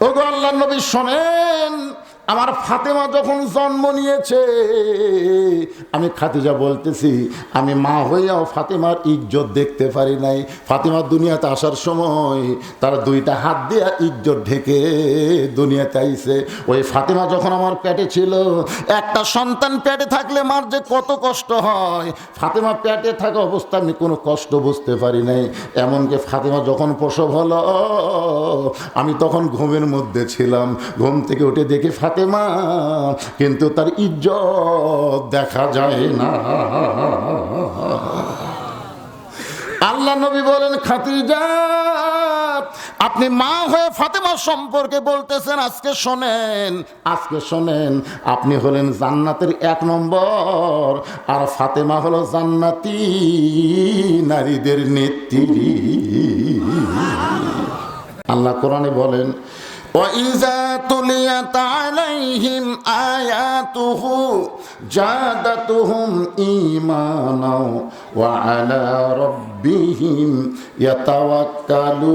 ওগো আল্লাহর নবী শোনেন, আমার ফাতেমা যখন জন্ম নিয়েছে, আমি খাদিজা বলতেছি, আমি মা হইয়াও ফাতেমার ইজ্জত দেখতে পারি নাই। ফাতেমা দুনিয়াতে আসার সময় তার দুইটা হাত দিয়া ইজ্জত ঢেকে দুনিয়াতে আইছে। ওই ফাতেমা যখন আমার পেটে ছিল, একটা সন্তান পেটে থাকলে মার যে কত কষ্ট হয়, ফাতেমা পেটে থাকা অবস্থা আমি কোনো কষ্ট বুঝতে পারি নাই। এমনকি ফাতেমা যখন প্রসব হলো, আমি তখন ঘুমের মধ্যে ছিলাম। ঘুম থেকে উঠে দেখি ফাতেমা, কিন্তু তার ইজ্জত দেখা যায় না। আল্লাহ নবী বলেন, খাদিজা আপনি মা হয়ে ফাতেমা সম্পর্কে বলতেছেন, আজকে শোনেন, আজকে শোনেন, আপনি হলেন জান্নাতের 1 নম্বর, আর ফাতেমা হলো জান্নাতি নারীদের নেত্রী। আল্লাহ কোরআনে বলেন, وَإِذَا تُلِيَتْ عَلَيْهِمْ آيَاتُهُ زَادَتْهُمْ إِيمَانًا وَعَلَى رَبِّهِمْ يَتَوَكَّلُونَ।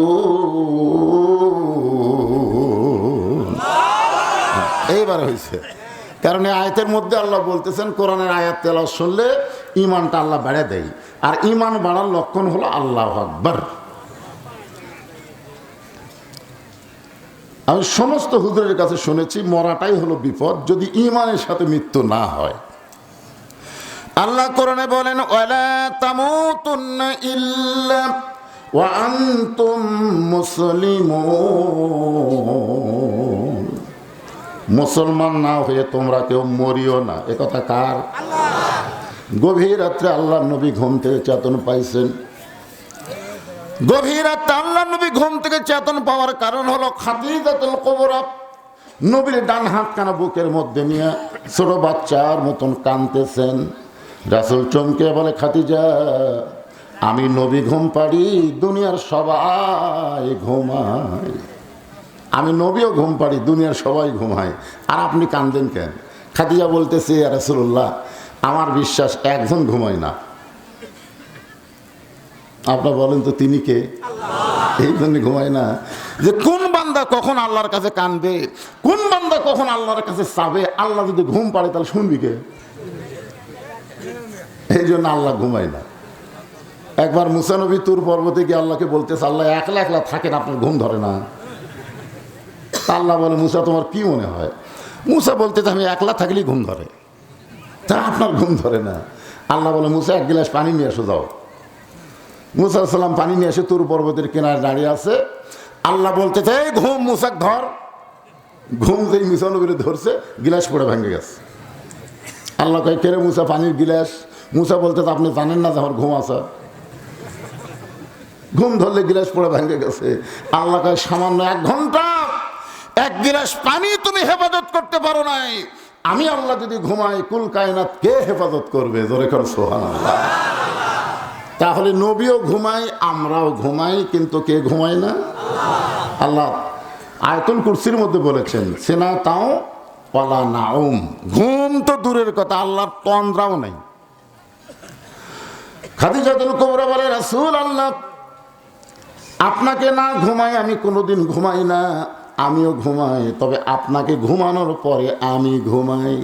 এইবার হয়েছে, কারণ এই আয়াতের মধ্যে আল্লাহ বলতেছেন, কোরআনের আয়াত তেলাওয়াত শুনলে ঈমানটা আল্লাহ বাড়ায় দেয়, আর ঈমান বাড়ার লক্ষণ হলো আল্লাহু আকবার। আমি সমস্ত হুজুরের কাছে শুনেছি মরাটাই হলো বিপদ, যদি ঈমানের সাথে মৃত্যু না হয়। আল্লাহ কোরআনে বলেন, ওয়ালা তামুতুন্না ইল্লা ওয়া আনতুম মুসলিমুন। মুসলমান না হয়ে তোমরা কেউ মরিও না। এ কথা কার? আল্লাহ। গভীর রাত্রে আল্লাহ নবী ঘুম থেকে চেতন পাইছেন। গভীর রাতে আল্লাহ নবী ঘুম থেকে চেতন পাওয়ার কারণ হলো খাদিজাতুল কুবরা নবীর ডান হাত কানা বুকের মধ্যে নিয়ে ছোট বাচ্চার মতন কাঁদতেছেন। রাসূল চমকে বলে, খাদিজা আমি নবী ঘুম পাড়ি, দুনিয়ার সবাই ঘুমায়। আমি নবীও ঘুম পাড়ি, দুনিয়ার সবাই ঘুমায়, আর আপনি কাঁদেন কেন? খাদিজা বলতেছে, ইয়া রাসূলুল্লাহ আমার বিশ্বাস একজন ঘুমায় না। আপনারা বলেন তো তিনি কে? এই জন্য ঘুমায় না যে কোন বান্দা কখন আল্লাহর কাছে কাঁদবে, কোন বান্দা কখন আল্লাহর কাছে চাবে। আল্লাহ যদি ঘুম পাড়ে তাহলে শুনবি কে? এই জন্য আল্লাহ ঘুমায় না। একবার মুসা নবী তুর পর্বতে গিয়ে আল্লাহকে বলতেছে, আল্লাহ একলা একলা থাকেন, আপনার ঘুম ধরে না? আল্লাহ বলে, মুসা তোমার কি মনে হয়? মুসা বলতেছে, আমি একলা থাকলেই ঘুম ধরে। তা আপনার ঘুম ধরে না? আল্লাহ বলে, মুসা 1 গ্লাস পানি নিয়ে এসে যাও। মুসা সাল্লাম পানি নিয়ে এসে তুর পর্বতের কিনারে দাঁড়িয়ে আছে। আল্লাহ বলতেছে, এই ঘুম মুসাক ধর। ঘুম যেই মুসা নবীরে ধরছে, গিলাস পড়ে ভেঙে গেছে। আল্লাহ কয়, কেরে মুসা পানির গিলাস? মুসা বলতেছে, আপনি জানেন না যে আমার ঘুম আছে? ঘুম ধরলে গিলাস পড়ে ভেঙে গেছে। আল্লাহ কয়, সামান্য 1 ঘন্টা 1 গিলাস পানি তুমি হেফাজত করতে পারো নাই, আমি আল্লাহ যদি ঘুমাই কুল কায়নাত কে হেফাজত করবে? জোরে কর সুবহানাল্লাহ। তাহলে নবীও ঘুমাই, আমরাও ঘুমাই, কিন্তু কে ঘুমায় না? আল্লাহ আয়াতুল কুরসির মধ্যে বলেছেন, সেনা তাও ওয়ালা নাউম। ঘুম তো দূরের কথা, আল্লাহর তন্দ্রাও নাই। খাদিজাতুল কুবরা বলে, রাসূল আল্লাহ আপনাকে না ঘুমাই আমি কোনোদিন ঘুমাই না, আমিও ঘুমাই, তবে আপনাকে ঘুমানোর পরে আমি ঘুমাই।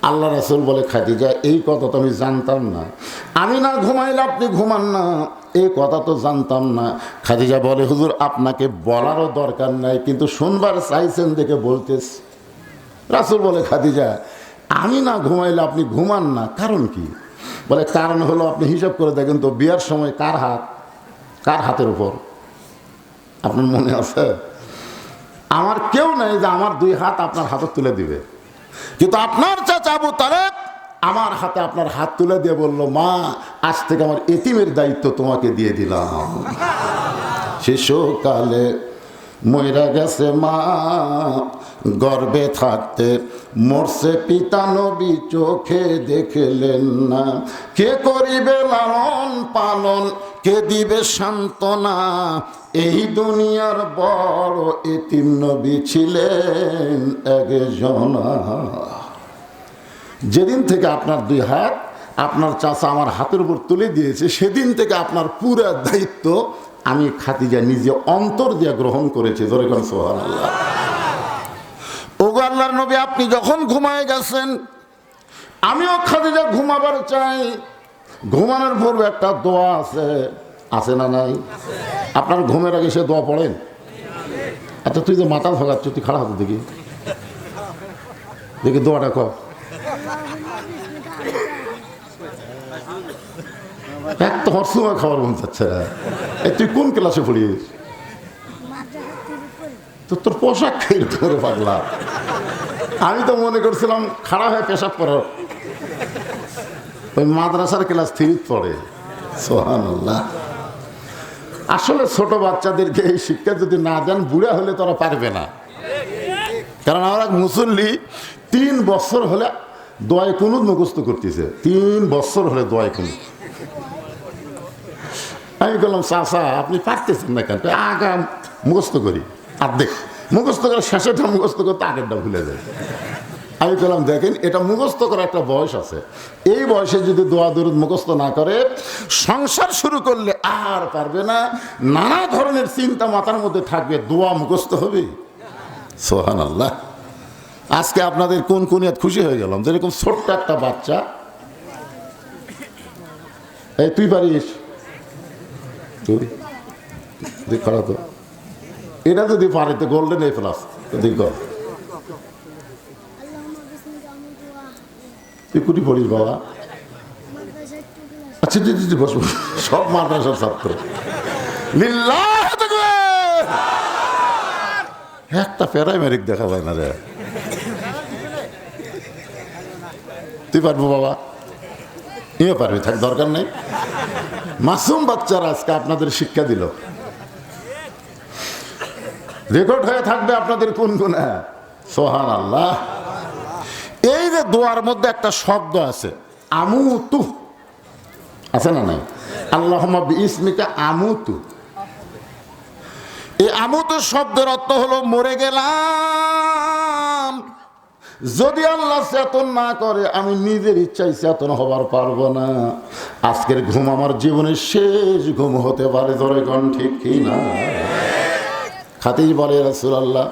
আল্লাহ রাসূল বলে, খাদিজা এই কথা তো আমি জানতাম না, আমি না ঘুমাইলে আপনি ঘুমান না, এই কথা তো জানতাম না। খাদিজা বলে, হুজুর আপনাকে বলারও দরকার নাই, কিন্তু শুনবার চাইছেন দেখে বলতেছি। রাসূল বলে, খাদিজা আমি না ঘুমাইলে আপনি ঘুমান না, কারণ কি? বলে, কারণ হলো আপনি হিসাব করে দেখেন তো, বিয়ার সময় কার হাত কার হাতের উপর? আপনার মনে আছে? আমার কেউ নাই যে আমার 2 হাত আপনার হাতে তুলে দিবে, কিন্তু আপনার চাচা আবু তালেব আমার হাতে আপনার হাত তুলে দিয়ে বলল, মা আজ থেকে আমার এতিমের দায়িত্ব তোমাকে দিয়ে দিলাম। শিশুকালে মইরা গেছে মা, গর্ভে থাকতে মরছে পিতা, নবী চোখে দেখলেন না, কে করিবে লালন পালন, কে দিবে সান্ত্বনা, এই দুনিয়ার বড় এতিম নবী ছিলেন একজনা। যেদিন থেকে আপনার 2 হাত আপনার চাচা আমার হাতের উপর তুলে দিয়েছে, সেদিন থেকে আপনার পুরো দায়িত্ব আমি খাদিজা নিজে অন্তর দিয়ে গ্রহণ করেছি। ধরে কোন সুবহানাল্লাহ। ওগো আল্লাহর নবী, আপনি যখন ঘুমায় গেছেন আমিও খাদিজা ঘুমাবার চাই। ঘুমানোর পূর্বে একটা দোয়া আছে, আছে না নাই? আপনার ঘুমের আগে সে দোয়া পড়েন? আচ্ছা তুই যে মাথা ভাগাচ্ছ, তুই খারাপ হতো দেখি দেখি দোয়াটা কর। এক তো হরসুমা খাবার মন চাচ্ছে। তুই কোন ক্লাসে পড়িস? তো তোর পোশাক খেয়ে করে পাগলা। আমি তো মনে করছিলাম খারাপ হয়ে পেশাব করার। ওই মাদ্রাসার ক্লাস 3 পড়ে। সুবহানাল্লাহ। আসলে ছোট বাচ্চাদেরকে এই শিক্ষা যদি না দেন, বুড়া হলে তারা পারবে না। কারণ আমরা মুসল্লি 3 বছর হলে দোয়াই কুনুত মুখস্থ করতেছে। 3 বছর হলে দোয়াই কুনুত। আমি বললাম চাচা আপনি পারতেছেন না কেন? আগা মুখস্থ করি, আর দেখ মুখস্থ করে শেষেরটা মুখস্থ করতে আগেরটা ভুলে যায়। আমি বললাম দেখেন, এটা মুখস্থ করার একটা বয়স আছে। এই বয়সে যদি দোয়া দরুদ মুখস্থ না করে, সংসার শুরু করলে আর পারবে না। নানা ধরনের চিন্তা মাথার মধ্যে থাকবে, দোয়া মুখস্থ হবে। সুবহানাল্লাহ। আজকে আপনাদের কোন কোনিয়াত খুশি হয়ে গেলাম, যেরকম ছোট্ট একটা বাচ্চা। এই তুই পারিস? তুই খারাপ তো, এটা যদি পারে তো গোল্ডেন এ প্লাস। দেখ তুই কুটি পড়িস বাবা? আচ্ছা তুই বস, সব মাদ্রাসার ছাত্র। একটা প্যারামেরিক দেখা যায় না রে। তুই পারবো বাবা? ইয়ে পারবি, থাক দরকার নেই। মাসুম বাচ্চারা আজকে আপনাদের শিক্ষা দিল, রেকর্ড হয়ে থাকবে আপনাদের কোন গুণা। সুবহানাল্লাহ। এই যে দোয়ার মধ্যে একটা শব্দ আছে আমুতু, আছে না নাই? আল্লাহুম্মা বিইসমিকা আমুতু। এই আমুতু শব্দের অর্থ হলো মরে গেলাম। যদি আল্লাহ চেতন না করে, আমি নিজের ইচ্ছায় চেতন হবার পারবো না। আজকের ঘুম আমার জীবনের শেষ ঘুম হতে পারে। ধরে কোন ঠিক কি না? খাদিজা বলে রাসূলুল্লাহ,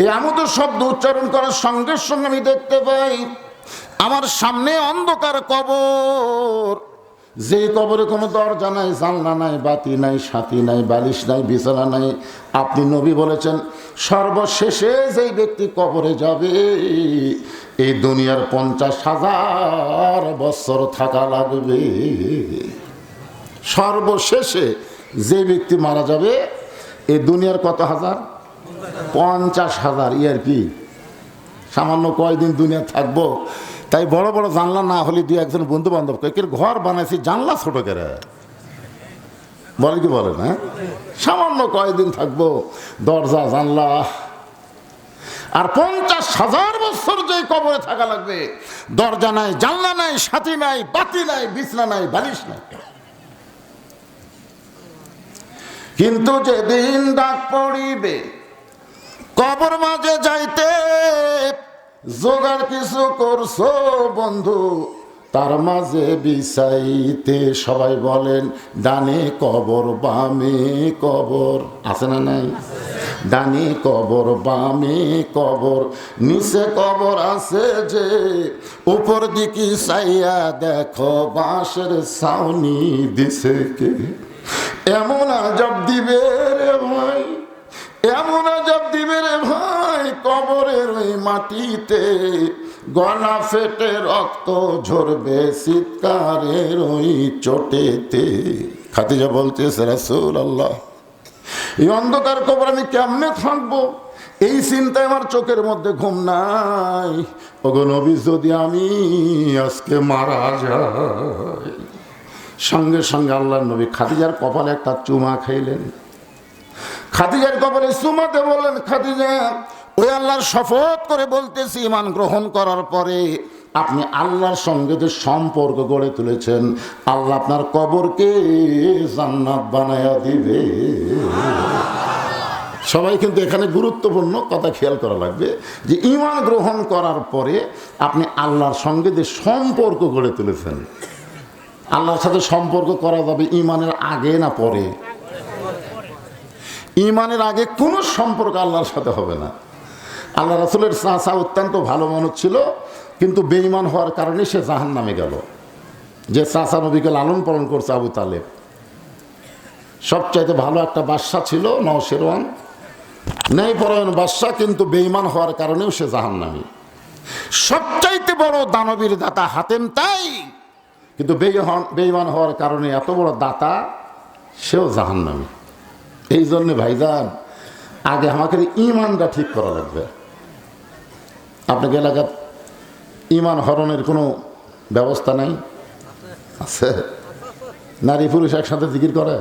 এই আমুতু শব্দ উচ্চারণ করার সঙ্গে সঙ্গে আমি দেখতে পাই আমার সামনে অন্ধকার কবর। যে কবরে কোনো দরজা নাই, জানলা নাই, বাতি নাই, সাথী নাই, বালিশ নাই, বিছানা নাই। আপনি নবী বলেছেন সর্বশেষে যেই ব্যক্তি কবরে যাবে, এই দুনিয়ার 50,000 বছর থাকা লাগবে। সর্বশেষে যে ব্যক্তি মারা যাবে, এই দুনিয়ার কত হাজার? 50,000। ইয়ার কি সামান্য কয়দিন দুনিয়া থাকবো। তাই বড় বড় জানলা না হলে দুই একজন বন্ধু বান্ধব কের ঘর বানাইছি, জানলা ছোট করে বলে কি বলে না? সামান্য কয়দিন থাকবো, দরজা জানলা। আর 50,000 বছর যে কবরে থাকা লাগবে, দরজা নাই, জানলা নাই, সাথী নাই, বাতি নাই, বিছনা নাই, বালিশ নাই। কিন্তু যেদিন ডাক পড়িবে কবর মাঝে যাইতে, জোগাড় কিছু করছো বন্ধু তার মাঝে বিছাইতে। সবাই বলেন ডানে কবর বামে কবর, আছে না নাই? ডানে কবর বামে কবর, নিচে কবর আছে যে, উপর দিকে চাইয়া দেখো বাঁশের ছাউনি দিছে কে। এমন আজাব দিবে রে ভাই, এমন আজাব দিবে রে ভাই, কবরের ওই মাটিতে গলা ফেটে রক্ত ঝরবে চিৎকারের ওই চোটেতে। খাদিজা বলতেছে রাসূলুল্লাহ, এই অন্ধকার কবর আমি কেমনে থাকবো, এই চিন্তায় আমার চোখের মধ্যে ঘুম নাই। ওগো নবী, যদি আমি আজকে মারা যাই। সঙ্গে সঙ্গে আল্লাহর নবী খাদিজার কপালে একটা চুমা খাইলেন। খাদিজার কপালে চুমাতে বললেন, খাদিজা ওই আল্লাহর শপথ করে বলতেছি, ঈমান গ্রহণ করার পরে আপনি আল্লাহর সঙ্গে যে সম্পর্ক গড়ে তুলেছেন, আল্লাহ আপনার কবরকে জান্নাত বানায়া দিবে। সবাই কিন্তু এখানে গুরুত্বপূর্ণ কথা খেয়াল করা লাগবে যে ঈমান গ্রহণ করার পরে আপনি আল্লাহর সঙ্গে যে সম্পর্ক গড়ে তুলেছেন, আল্লাহর সাথে সম্পর্ক করা যাবে ঈমানের আগে না পরে? ইমানের আগে কোনো সম্পর্ক আল্লাহর সাথে হবে না। আল্লাহ রাসূলের চাচা অত্যন্ত ভালো মানুষ ছিল, কিন্তু বেঈমান হওয়ার কারণে সে জাহান্নামে গেল। যে চাচা নবীকে লালন পালন করছে, আবু তালেব, সবচাইতে ভালো একটা বাদশা ছিল, নওশেরওয়ান, ন্যায়পরায়ণ বাদশা, কিন্তু বেঈমান হওয়ার কারণেও সে জাহান্নামী। সবচাইতে বড় দানবীর দাতা হাতেম তাই, কিন্তু বেঈমান হওয়ার কারণে এত বড় দাতা সেও জাহান্নামী। এই জন্যে ভাইজান, আগে আমাকে ইমানটা ঠিক করা লাগবে। আপনাকে এলাকার ইমান হরণের কোনো ব্যবস্থা নাই? আছে? নারী পুরুষ একসাথে জিকির করে?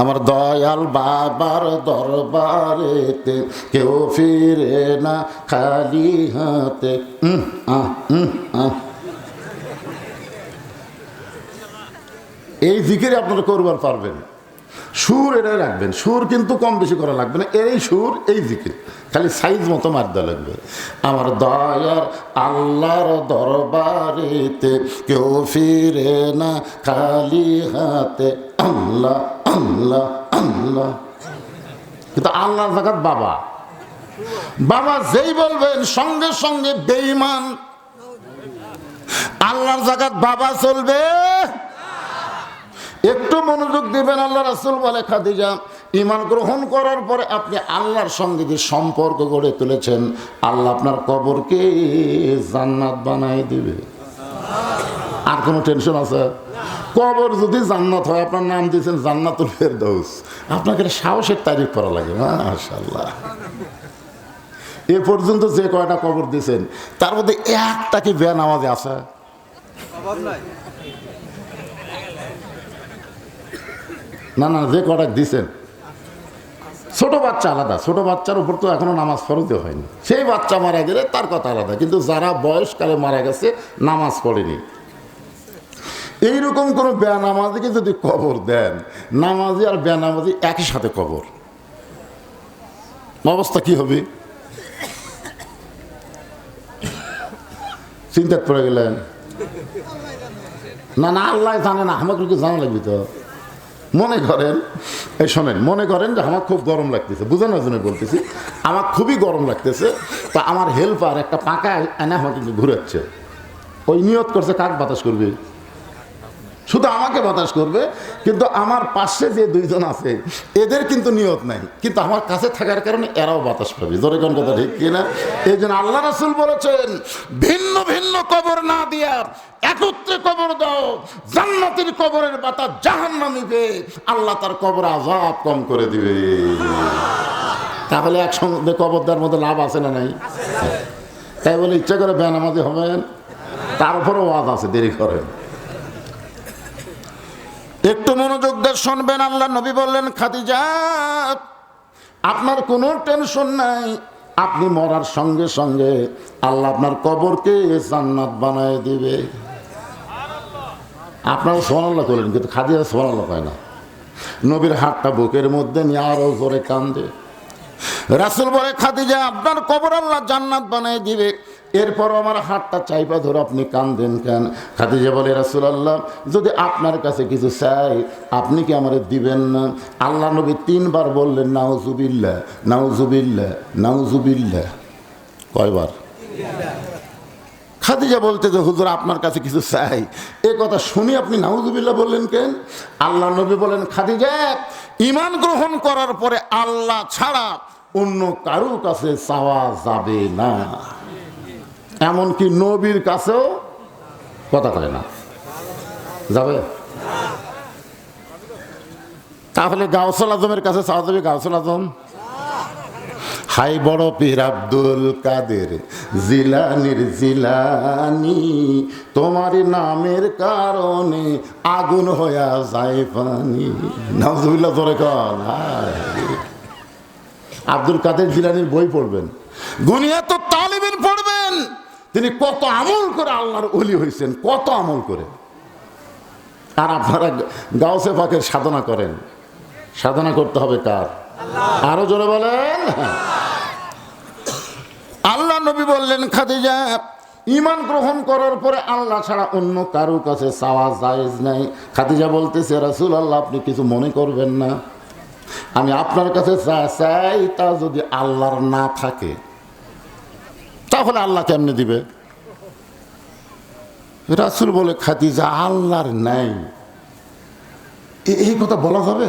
আমার দয়াল বাবার দরবারেতে কেউ ফিরে না খালি হাতে। এই জিকির আপনারা করবার পারবেন। সুর এটাই রাখবেন, সুর কিন্তু কম বেশি করা লাগবে না, এই সুর এই জিকির খালি সাইজ মতো মারতে লাগবে। আমার দয়ার আল্লাহর দরবারেতে কেউ ফিরে না খালি হাতে, আল্লাহ আল্লাহ আল্লাহ। কিন্তু আল্লাহর জাকাত বাবা, বাবা যেই বলবেন সঙ্গে সঙ্গে বেঈমান। আল্লাহর জাকাত বাবা চলবে। একটু মনোযোগ দিবেন। আল্লাহ রাসূল বলে, খাদিজা, ঈমান গ্রহণ করার পরে আপনি আল্লাহর সঙ্গে যে সম্পর্ক গড়ে তুলেছেন, আল্লাহ আপনার কবরকে জান্নাত বানায় দিবে। আর কোনো টেনশন আছে? কবর যদি জান্নাত হয়, আপনার নাম দিয়েছেন জান্নাতুল ফেরদৌস, আপনাকে সাহসের তারিফ করা লাগে। মাশাআল্লাহ। এ পর্যন্ত যে কয়টা কবর দিয়েছেন, তার মধ্যে একটা কি বেনামাজি আছে? না না, যে কটা দিছেন, ছোট বাচ্চা আলাদা, ছোট বাচ্চার উপর তো এখনো নামাজ ফরজ হয়নি, সেই বাচ্চা মারা গেলে তার কথা আলাদা, কিন্তু যারা বয়সকালে মারা গেছে নামাজ পড়েনি, এইরকম কোনো বেনামাজিকে যদি কবর দেন, নামাজি আর বেনামাজি একই সাথে কবর, অবস্থা কি হবে? চিন্তায় পড়ে গেলেন? না না, আল্লাহ জানে না, আমাকে জানা লাগবে তো। মনে করেন, এই শোনেন, মনে করেন যে আমার খুব গরম লাগতেছে, বোঝানোর জন্য বলতেছি, আমার খুবই গরম লাগতেছে, তা আমার হেল্পার একটা পাকা এনে আমাকে ঘুরাচ্ছে, ওই নিয়ত করছে কাক বাতাস করবে, শুধু আমাকে বাতাস করবে, কিন্তু আমার পাশে যে দুইজন আছে এদের কিন্তু নিয়ত নাই, কিন্তু আমার কাছে থাকার কারণে এরাও বাতাস পাবে। জোরে কোন কথা ঠিক কিনা? এই জন্য আল্লাহ রাসূল বলেছেন, ভিন্ন ভিন্ন কবর না দিয়া একত্রে কবর দাও, জান্নাতের কবরের বাতাস জাহান্নামীকে আল্লাহ তার কবর আযাব কম করে দিবে। তাহলে একসঙ্গে কবর দেওয়ার মধ্যে লাভ আছে না নাই? তাই বলে ইচ্ছা করে বেনামাজি হবেন? তার উপরও ওয়াজ আছে, দেরি করেন। একটু মনোযোগ দিয়ে শুনবেন। আল্লাহ নবী বললেন, খাদিজা, আপনার কোনো টেনশন নাই, আপনি মরার সঙ্গে সঙ্গে আল্লাহ আপনার কবরকে জান্নাত বানায় দিবে। আপনারা সুবহানাল্লাহ করলেন, কিন্তু খাদিজা সুবহানাল্লাহ পায় না। নবীর হাতটা বুকের মধ্যে নিয়ে আরো জোরে কান্দে। রাসূল বলে, খাদিজা, আপনার কবর আল্লাহ জান্নাত বানায় দিবে। এরপর আমার হাতটা চাইপা ধরে আপনি কান্দেন কেন? খাদিজা বলে, রাসূলুল্লাহ, যদি আপনার কাছে কিছু চাই আপনি কি আমারে দিবেন না? আল্লাহ নবী 3 বার বললেন, নাউজুবিল্লাহ নাউজুবিল্লাহ নাউজুবিল্লাহ। কয়বার? খাদিজা বলতে যে, হুজুর আপনার কাছে কিছু চাই, এ কথা শুনি আপনি নাউজুবিল্লাহ বললেন কেন? আল্লাহ নবী বলেন, খাদিজা, ঈমান গ্রহণ করার পরে আল্লাহ ছাড়া অন্য কারোর কাছে চাওয়া যাবে না, এমনকি নবীর কাছেও কথা কয় না, যাবে? তাহলে গাউসুল আজমের কাছে চাওয়া যাবে? গাউসুল আজম, হাই বড় পীর আব্দুল কাদের জিলানির জিলানি, তোমার নামের কারণে আগুন হইয়া যায় পানি। নাউজুবিল্লাহ, জোরে কন। আব্দুল কাদের জিলানির বই পড়বেন, গুনিয়াত তালিবিন পড়বেন, তিনি কত আমল করে আল্লাহর ওলি হয়েছেন, কত আমল করে। আর আপনারা গাউসে পাকের সাধনা করেন, সাধনা করতে হবে কার? আরো জোরে বলেন। আল্লাহ নবী বললেন, খাদিজা, ঈমান গ্রহণ করার পরে আল্লাহ ছাড়া অন্য কারো কাছে চাওয়া জায়েজ নাই। খাদিজা বলতেছে, রাসূলুল্লাহ আপনি কিছু মনে করবেন না, আমি আপনার কাছে যা চাই তা যদি আল্লাহর না থাকে তাহলে আল্লাহ কেমনে দিবে? রাসূল বলে, খাদিজা আল্লাহর নাই এই কথা বলা যাবে?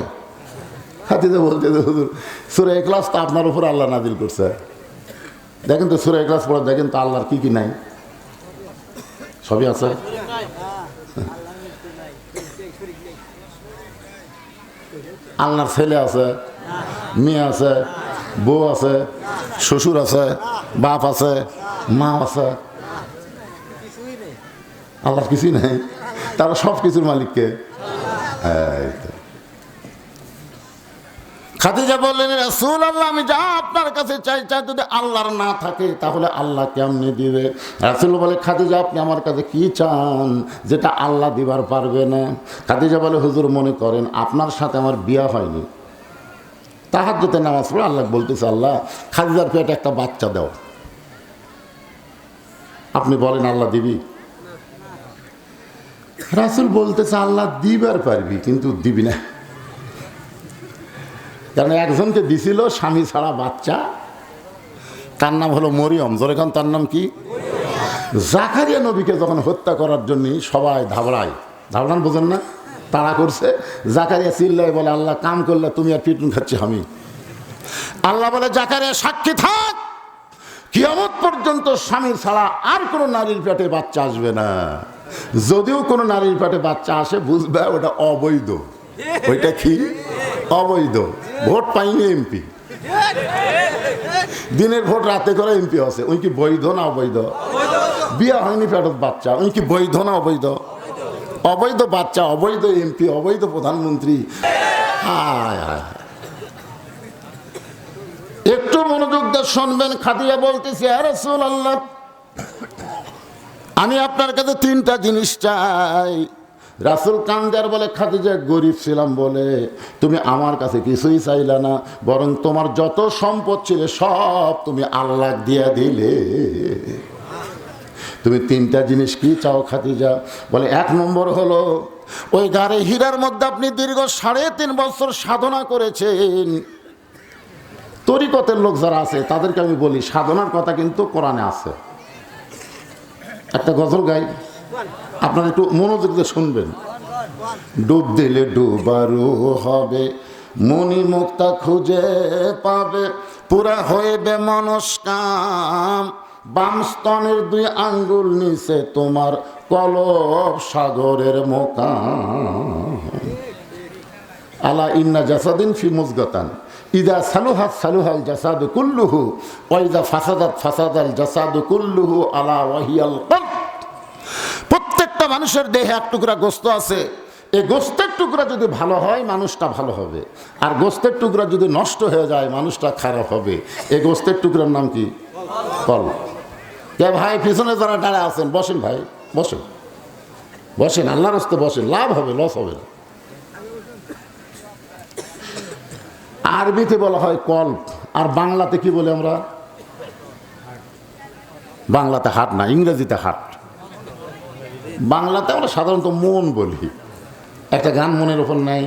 খাদিজা বলতে, হুজুর সূরা ইখলাস তো আপনার উপর আল্লাহ নাযিল করছে, দেখেন তো সূরা ইখলাস পড়ে দেখেন তো আল্লাহর কি কি নাই, সবই আছে। আল্লাহর ছেলে আছে, মেয়ে আছে, বউ আছে, শ্বশুর আছে, বাপ আছে, মা আছে, আল্লাহর কিছুই নেই। তারা সব কিছুর মালিককে। খাদিজা বললেন, রাসূলুল্লাহ আমি যা আপনার কাছে চাই যদি আল্লাহর না থাকে তাহলে আল্লাহ কেমনে দিবে? রাসূল বলে, খাদিজা আপনি আমার কাছে কি চান যেটা আল্লাহ দিবার পারবে না? খাদিজা বলে, হুজুর মনে করেন আপনার সাথে আমার বিয়া হয়নি, তাহাজ্জুদে নামাজ পড়ে আল্লাহ বলতেছে, আল্লাহ খাদিজার পেটে একটা বাচ্চা দাও, আপনি বলেন আল্লাহ দিবি? রাসূল বলতেছে, আল্লাহ দিবার পারবি কিন্তু দিবি না, কারণ একজনকে দিছিল স্বামী ছাড়া বাচ্চা, তার নাম হলো মরিয়ম। যেরকম তার নাম কি? জাকারিয়া নবীকে যখন হত্যা করার জন্য সবাই ধাবড়ান বোঝেন না, তাড়া করছে, জাকারিয়া চিল্লায় বলে, আল্লাহ কাম করলে তুমি আর পিটুন খাচ্ছি আমি। আল্লাহ বলে, জাকারিয়া সাক্ষী থাক, কিয়ামত পর্যন্ত স্বামী ছাড়া আর কোনো নারীর পেটে বাচ্চা আসবে না। যদিও কোনো নারীর পেটে বাচ্চা আসে বুঝবে ওটা অবৈধ। ওইটা কি? অবৈধ। ভোট পাইনি এমপি, দিনের ভোট রাতে করে এমপি আছে, ওই কি বৈধ না অবৈধ? বিয়া হয়নি পেটত বাচ্চা, ওই কি বৈধ না অবৈধ? অবৈধ বাচ্চা, অবৈধ এমপি, অবৈধ প্রধানমন্ত্রী। হায় হায়, একটু মনোযোগ দিয়ে শুনবেন। খাদিজা বলতেছে, ইয়া রাসূলুল্লাহ আমি আপনার কাছে তিনটা জিনিস চাই। রাসূল কান্দার বলে, খাদিজা গরিব ছিলাম বলে তুমি আমার কাছে কিছুই চাইলা না, বরং তোমার যত সম্পদ ছিল সব তুমি আল্লাহ দিয়া দিলে। তুমি তিনটা জিনিস কি চাও খাদিজা? বলে, এক নম্বর হলো ওই গাড়ি হীরার মধ্যে আপনি দীর্ঘ 3.5 বছর সাধনা করেছেন। তরিকতের লোক যারা আছে তাদেরকে আমি বলি, সাধনার কথা কিন্তু কোরআনে আছে। একটা গজল গাই, আপনারা একটু মনোযোগ দিয়ে শুনবেন। ডুব দিলে ডুবারু হবে, মনি মুক্তা খুঁজে পাবে, পুরা হইবে মনস্কাম, বাম স্তনের 2 আঙ্গুল নিচে তোমার কলব সাগরের মোকাম। আলা ইন্না জাসাদিন ফি মুজগাতান ইদা সালুহাত সালুহাল জাসাদু কুল্লুহু ওয়া ইদা ফাসাদাত ফাসাদাল জাসাদু কুল্লুহু আলা ওয়াহিয়াল কলব। প্রত্যেকটা মানুষের দেহে এক টুকরা গোস্ত আছে, এই গোস্তের টুকরা যদি ভালো হয় মানুষটা ভালো হবে, আর গোস্তের টুকরা যদি নষ্ট হয়ে যায় মানুষটা খারাপ হবে। এই গোস্তের টুকরার নাম কি? কলব। কে ভাই পিছনে যারা দাঁড়া আছেন বসেন, ভাই বসেন, বসেন, আল্লাহর রাস্তে বসেন, লাভ হবে, লস হবে না। আরবিতে বলা হয় কল্প, আর বাংলাতে কি বলে আমরা? বাংলাতে হাট না, ইংরেজিতে হাট। বাংলাতে আমরা সাধারণত মন বলি। একটা গান মনের ওপর নাই,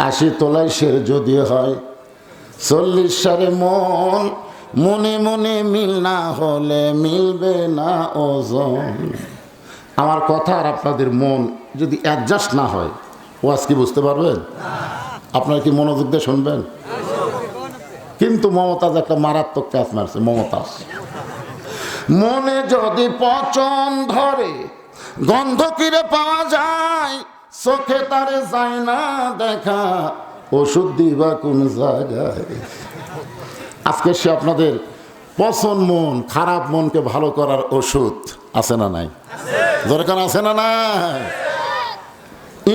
80 তোলায় সের যদি হয় 40 সারে মন, মনে মনে মিল না হলে মিলবে না ওজন। আমার কথা আর আপনাদের মন যদি অ্যাডজাস্ট না হয় ওয়াজ কি বুঝতে পারবেন? আপনারা কি মনোযোগ দিয়ে শুনবেন? কিন্তু মমতাজ একটা মারাত্মক কাজ মারছে। মমতাজ, মনে যদি পচন ধরে গন্ধ কিরে পাওয়া যায়, চোখে তারে যায় না দেখা, ওষুধ দিবা কোন জায়গায়। আজকে সে আপনাদের পচন মন, খারাপ মনকে ভালো করার ওষুধ আছে না নাই? দরকার আছে না নাই?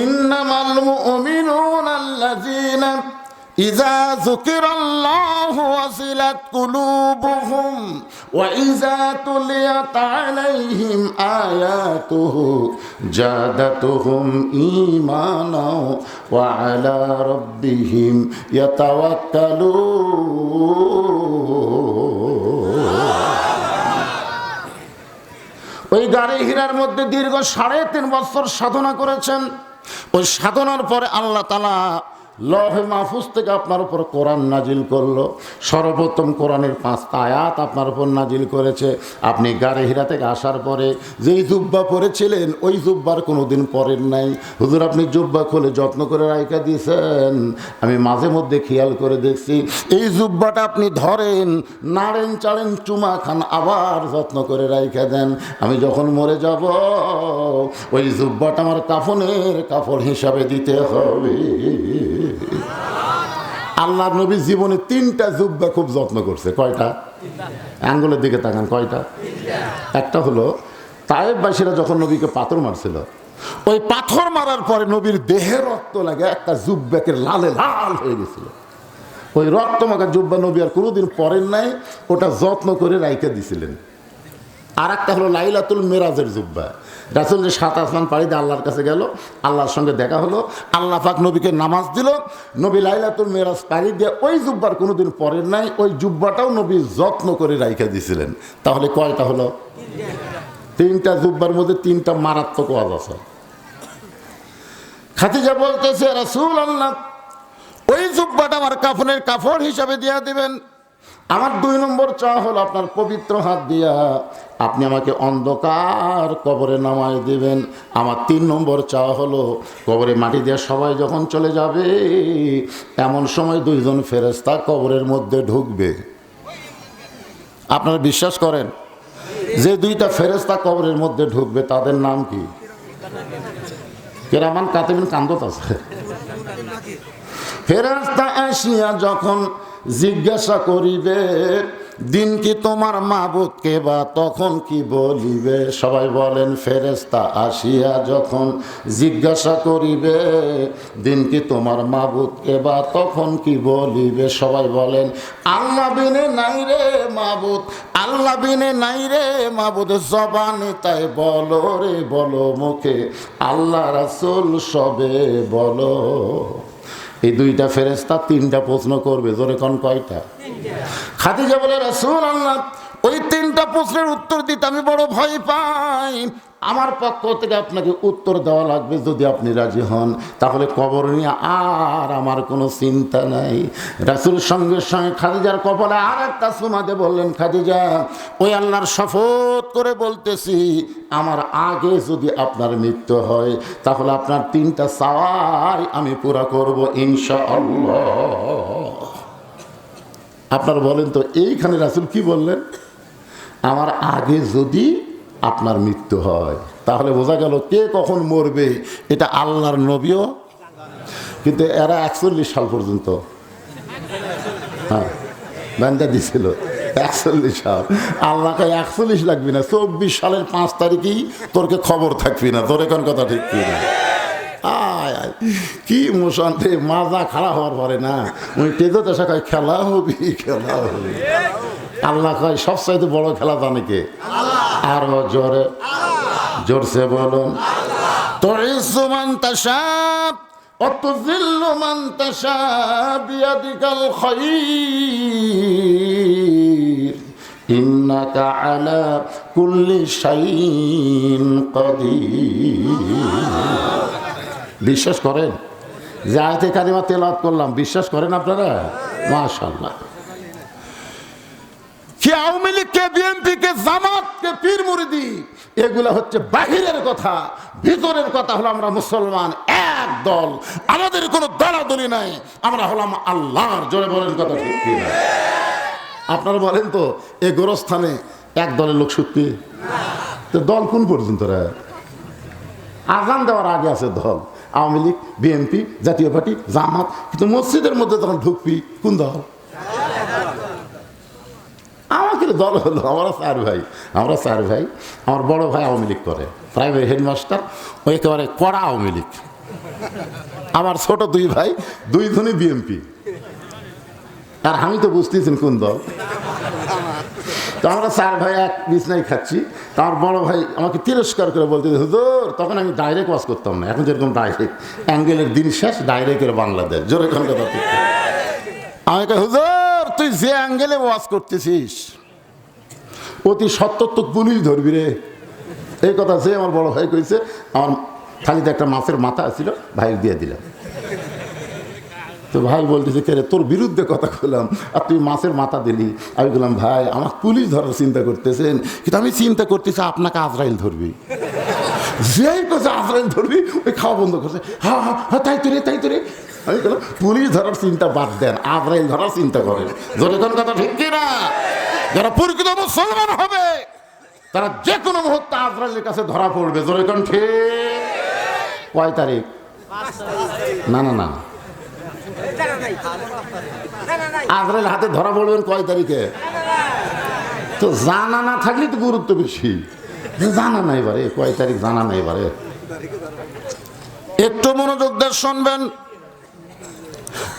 ইন্নামাল মুমিনুনা আল্লাযীনা ইযা যুকিরাল্লাহু ওয়াজিলাত কুলুবুহুম ওয়া ইযা তুলিয়াত আলাইহিম আয়াতুহু জাদাতুহুম ঈমানা ওয়া আলা রাব্বিহিম ইয়াতাওয়াক্কালুন। ওই গাড়ি হীরার মধ্যে দীর্ঘ 3.5 বছর সাধনা করেছেন। ওই সাধনার পরে আল্লাহ তাআলা লৌহে মাহফুজ থেকে আপনার উপর কোরআন নাজিল করলো। সর্বপ্রথম কোরআনের 5টা আয়াত আপনার উপর নাজিল করেছে। আপনি গাড়ি হীরা থেকে আসার পরে যেই জুব্বা পরেছিলেন ওই জুব্বার কোনোদিন পরেন নাই। হুজুর আপনি জুব্বা খুলে যত্ন করে রাইখা দিয়েছেন। আমি মাঝে মধ্যে খেয়াল করে দেখছি এই জুব্বাটা আপনি ধরেন, নাড়েন চাড়েন, চুমা খান, আবার যত্ন করে রাইখা দেন। আমি যখন মরে যাব ওই জুব্বাটা আমার কাফনের কাপড় হিসাবে দিতে হবে। আল্লাহর নবী জীবনে 3টা জুব্বা খুব যত্ন করছে। কয়টা? আঙ্গুলের দিকে তাকান, কয়টা? একটা হলো তায়েববাসীরা যখন নবীকে পাথর মারছিল, ওই পাথর মারার পরে নবীর দেহে রক্ত লাগে একটা জুব্বাকে লালে লাল হয়ে গেছিল। ওই রক্ত মাখা জুব্বা নবী আর কোনোদিন পরেন নাই, ওটা যত্ন করে রাইখা দিছিলেন। আর একটা হলো লাইলাতুল মেরাজের জুব্বা। রাসূল যে 7 আসমান পাড়ি দিয়ে আল্লাহর কাছে গেল, আল্লাহর সঙ্গে দেখা হলো, আল্লাহ পাক নবীকে নামাজ দিল, নবী লাইলাতুল মেরাজ পাড়ি দিয়ে ওই জুব্বার কোনোদিন পরেন নাই, ওই জুব্বাটাও নবী যত্ন করে রাইখা দিছিলেন। তাহলে কয়টা হলো? 3টা জুব্বার মধ্যে 3টা মারাত্মক ওয়াজ আছে। খাদিজা বলতেছে রাসূলুল্লাহ ওই জুব্বাটা আমার কাফনের কাপড় হিসাবে দিয়া দিবেন। আমার 2 নম্বর চাওয়া হলো আপনার পবিত্র হাত দিয়া আপনি আমাকে অন্ধকার কবরে নামায় দিবেন। আমার 3 নম্বর চাওয়া হলো কবরে মাটি দিয়ে সবাই যখন চলে যাবে এমন সময় 2 জন ফেরেশতা কবরের মধ্যে ঢুকবে। আপনারা বিশ্বাস করেন যে 2টা ফেরেশতা কবরের মধ্যে ঢুকবে তাদের নাম কি? কিরামান কাতিবিন কান্দত আছে। ফেরেশতা আসিয়া যখন জিজ্ঞাসা করিবে দিন কি তোমার মাবুদ কে বা তখন কি বলিবে? সবাই বলেন ফেরেশতা আসিয়া যখন জিজ্ঞাসা করিবে দিন কি তোমার মাবুদ কে বা তখন কি বলিবে? সবাই বলেন আল্লাহ বিনে নাই রে মাবুদ, আল্লাহ বিনে নাই রে মাবুদ, জবানে তাই বলো রে বলো, মুখে আল্লাহ রাসূল সবে বলো। এই 2টা ফেরেশতা 3টা প্রশ্ন করবে। জোরে কোন কয়টা? খাদিজা বলে রাসূলুল্লাহ ওই 3টা প্রশ্নের উত্তর দিতে আমি বড় ভয় পাই। আমার পক্ষ থেকে আপনাকে উত্তর দেওয়া লাগবে। যদি আপনি রাজি হন তাহলে কবর নিয়ে আর আমার কোনো চিন্তা নাই। রাসূল সঙ্গে সঙ্গে খাদিজার কপালে আর একটা চুমা দিয়ে বললেন খাদিজা ওই আল্লাহর শপথ করে বলতেছি আমার আগে যদি আপনার মৃত্যু হয় তাহলে আপনার 3টা চাওয়াই আমি পুরা করব ইনশাআল্লাহ। আপনারা বলেন তো এইখানে রাসূল কি বললেন? আমার আগে যদি আপনার মৃত্যু হয়। তাহলে বোঝা গেল কে কখন মরবে এটা আল্লাহর নবীও, কিন্তু এরা 41 সাল পর্যন্ত বান্দা দিছিল 41 সাল। আল্লাহকে 41 লাগবি না, 24 সালের 5 তারিখেই তোরকে খবর থাকবি না। তোর এখন কথা ঠিক কি না? আয় আয় কি মোশন রে, মাজা খাড়া হওয়ার পরে না ওই তেজো দেশা কয় খেলা হবি খেলা হবি। আল্লাহ কয় সবচাইতে বড় খেলা জানে কে? আরো জোরে জোরসে বলুন। তুইজ্জু মান তাশা ওয়া তুযিল্লু মান তাশা বিয়াদিকাল খায়র ইন্নাকা আলা কুল্লি শাইইন কাদির। বিশ্বাস করেন যে আয়াতে কারিমা তেলাওয়াত করলাম? বিশ্বাস করেন আপনারা? মাশাআল্লাহ। কি আওয়ামী লীগ কে, বিএনপি কে, জামাত কে, পীর মুরিদি এগুলা হচ্ছে বাহিরের কথা। ভিতরের কথা হলো আমরা মুসলমান এক দল, আমাদের কোনো দলাদলি নাই, আমরা হলাম আল্লাহর। জোরে বলেন কথা ঠিক কি না? আপনারা বলেন তো এই গোরস্থানে এক দলের লোক সত্যি তো দল কোন পর্যন্ত? আজান দেওয়ার আগে আছে দল, আওয়ামী লীগ, বিএনপি, জাতীয় পার্টি, জামাত। কিন্তু মসজিদের মধ্যে তখন ঢুকবি কোন দল? আমাকে দল হলো আমরা 4 ভাই, আমরা 4 ভাই। আমার বড় ভাই আওয়ামী লীগ করে, প্রাইমারি হেডমাস্টার, ওই একেবারে কড়া আওয়ামী লীগ। আমার ছোট 2 ভাই 2 জনই বিএনপি। আর আমি তো বুঝতেছেন কোন দল। তো আমরা 4 ভাই এক বিছনায় খাচ্ছি। তার বড় ভাই আমাকে তিরস্কার করে বলতে হুজুর, তখন আমি ডাইরেক্ট ওয়াজ করতাম না, এখন যেরকম ডাইরেক্ট অ্যাঙ্গেলের দিন শেষ ডাইরেক্ট করে বাংলাদেশ। জোরে কোন কথা ঠিক? আমাকে হুজুর তুই যে অ্যাঙ্গেলে ওয়াজ করতেছিস অতি সত্তর তো পুলিশ ধরবি রে। এই কথা সে আমার বড় ভাই কইছে, আমার থালিতে একটা মাছের মাথা ছিল, ভাই দিয়ে দিলাম। তো ভাই বলতেছে, কে রে, তোর বিরুদ্ধে কথা বললাম আর তুই মাছের মাথা দিলি। আমি বললাম, ভাই আমার পুলিশ ধরার চিন্তা করতেছেন, কিন্তু আমি চিন্তা করতেছি আপনাকে আজরাইল ধরবি। যেই কথা আজরাইল ধরবি ওই খাওয়া বন্ধ করছে। হ্যাঁ হ্যাঁ হ্যাঁ, তাই তো রে, তাই তো রে। আমি বললাম, পুলিশ ধরার চিন্তা বাদ দেন, আজরাইল ধরার চিন্তা করেন। যখন কথা ঠিক কিনা? যারা প্রকৃত মুসলমান হবে তারা যে কোনো মুহূর্তে আজরাইলের কাছে ধরা পড়বে। যখন ঠিক। কয় তারিখ? না না না, আজরাইল হাতে ধরা পড়বেন কয় তারিখে? তো জানা না থাকলে তো গুরুত্ব বেশি। জানা নাই বারে কয় তারিখ, জানা নাই বারে। একটু মনোযোগ দিয়ে শুনবেন।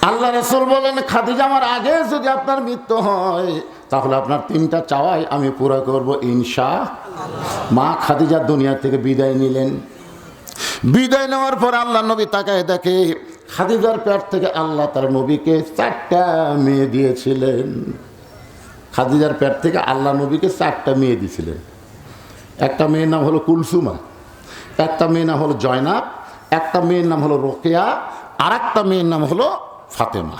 আল্লাহ রাসূল বলেন, খাদিজা আমার আগে যদি আপনার মৃত্যু হয় তাহলে আপনার 3টা চাওয়াই আমি পুরা করব ইনশাআল্লাহ। মা খাদিজা দুনিয়া থেকে বিদায় নিলেন। বিদায় নেওয়ার পর আল্লাহ নবী তাকায় দেখে খাদিজার পেট থেকে আল্লাহ তার নবীকে 4টা মেয়ে দিয়েছিলেন। খাদিজার পেট থেকে আল্লাহ নবীকে 4টা মেয়ে দিয়েছিলেন। একটা মেয়ের নাম হলো কুলসুমা, একটা মেয়ের নাম হলো জয়নাব, একটা মেয়ের নাম হলো রোকেয়া, আর একটা মেয়ের নাম হলো ফাতেমা।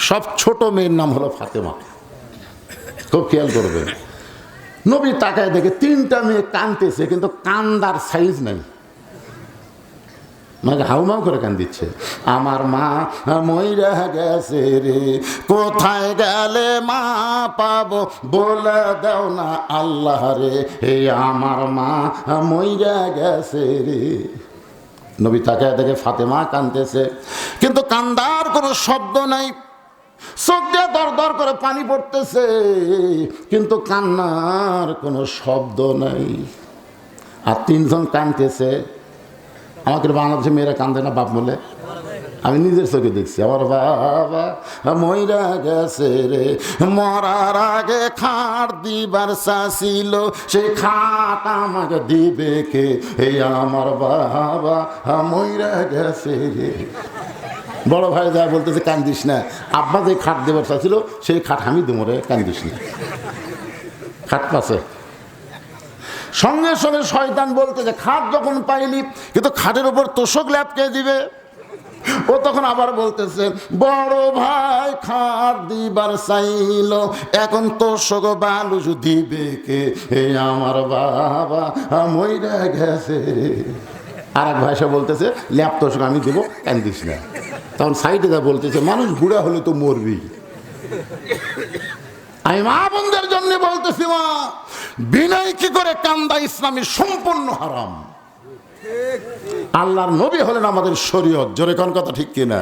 সব ছোট মেয়ের নাম হলো ফাতেমা। খুব খেয়াল করবে। নবী তাকায় দেখে 3টা মেয়ে কাঁদতেছে, কিন্তু কান্দার সাইজ নাই, মানে হাউমাউ করে কান্দিচ্ছে। আমার মা মইরা গেছে রে, কোথায় গেলে মা পাবো বলে দাও না আল্লাহ রে, হে আমার মা মইরা গেছে রে। নবী তাকায় দেখে ফাতেমা কাঁদতেছে, কিন্তু কান্দার কোনো শব্দ নাই। চোখ দিয়ে দর দর করে পানি পড়তেছে, কিন্তু কান্নার কোনো শব্দ নাই। আর 3জন কাঁদতেছে। আমাকে বাংলাদেশে মেয়েরা কান্দে না বাপ বলে? আমি নিজের চোখে দেখছি। আমার বাবা মইরা গেছে রে, মরার আগে খাট দিবার চাছিল, সেই খাট আমাকে দিবে কে, এই আমার বাবা মইরা গেছে রে। বড় ভাই যা বলতেছে, কান্দিস না, আব্বা যে খাট দেবার চাইছিল সেই খাট আমি দেবো রে, কান্দিস না। খাট পাশে সঙ্গে সঙ্গে শয়তান বলতেছে, খাট যখন পাইলি, কিন্তু খাটের উপর তোষক ল্যাপকে দিবে। ও তখন আবার বলতেছে, বড় ভাই খাট দিবার চাইল, এখন তোষক বালু দিবে কে, হে আমার বাবা মইরা গেছে। আর এক ভাষা বলতেছে, ল্যাপ তোষক আমি দেবো, কান্দিস না। তখন সাইডে যা বলতেছে, মানুষ বুড়া হলে তো মরবি। আমি মা বোনদের জন্য বলতেছি, মা বিনয় কি করে কান্দা ইসলামী সম্পূর্ণ হারাম। আল্লাহর নবী হলেন আমাদের শরীয়ত। জোরে কোন কথা ঠিক কিনা?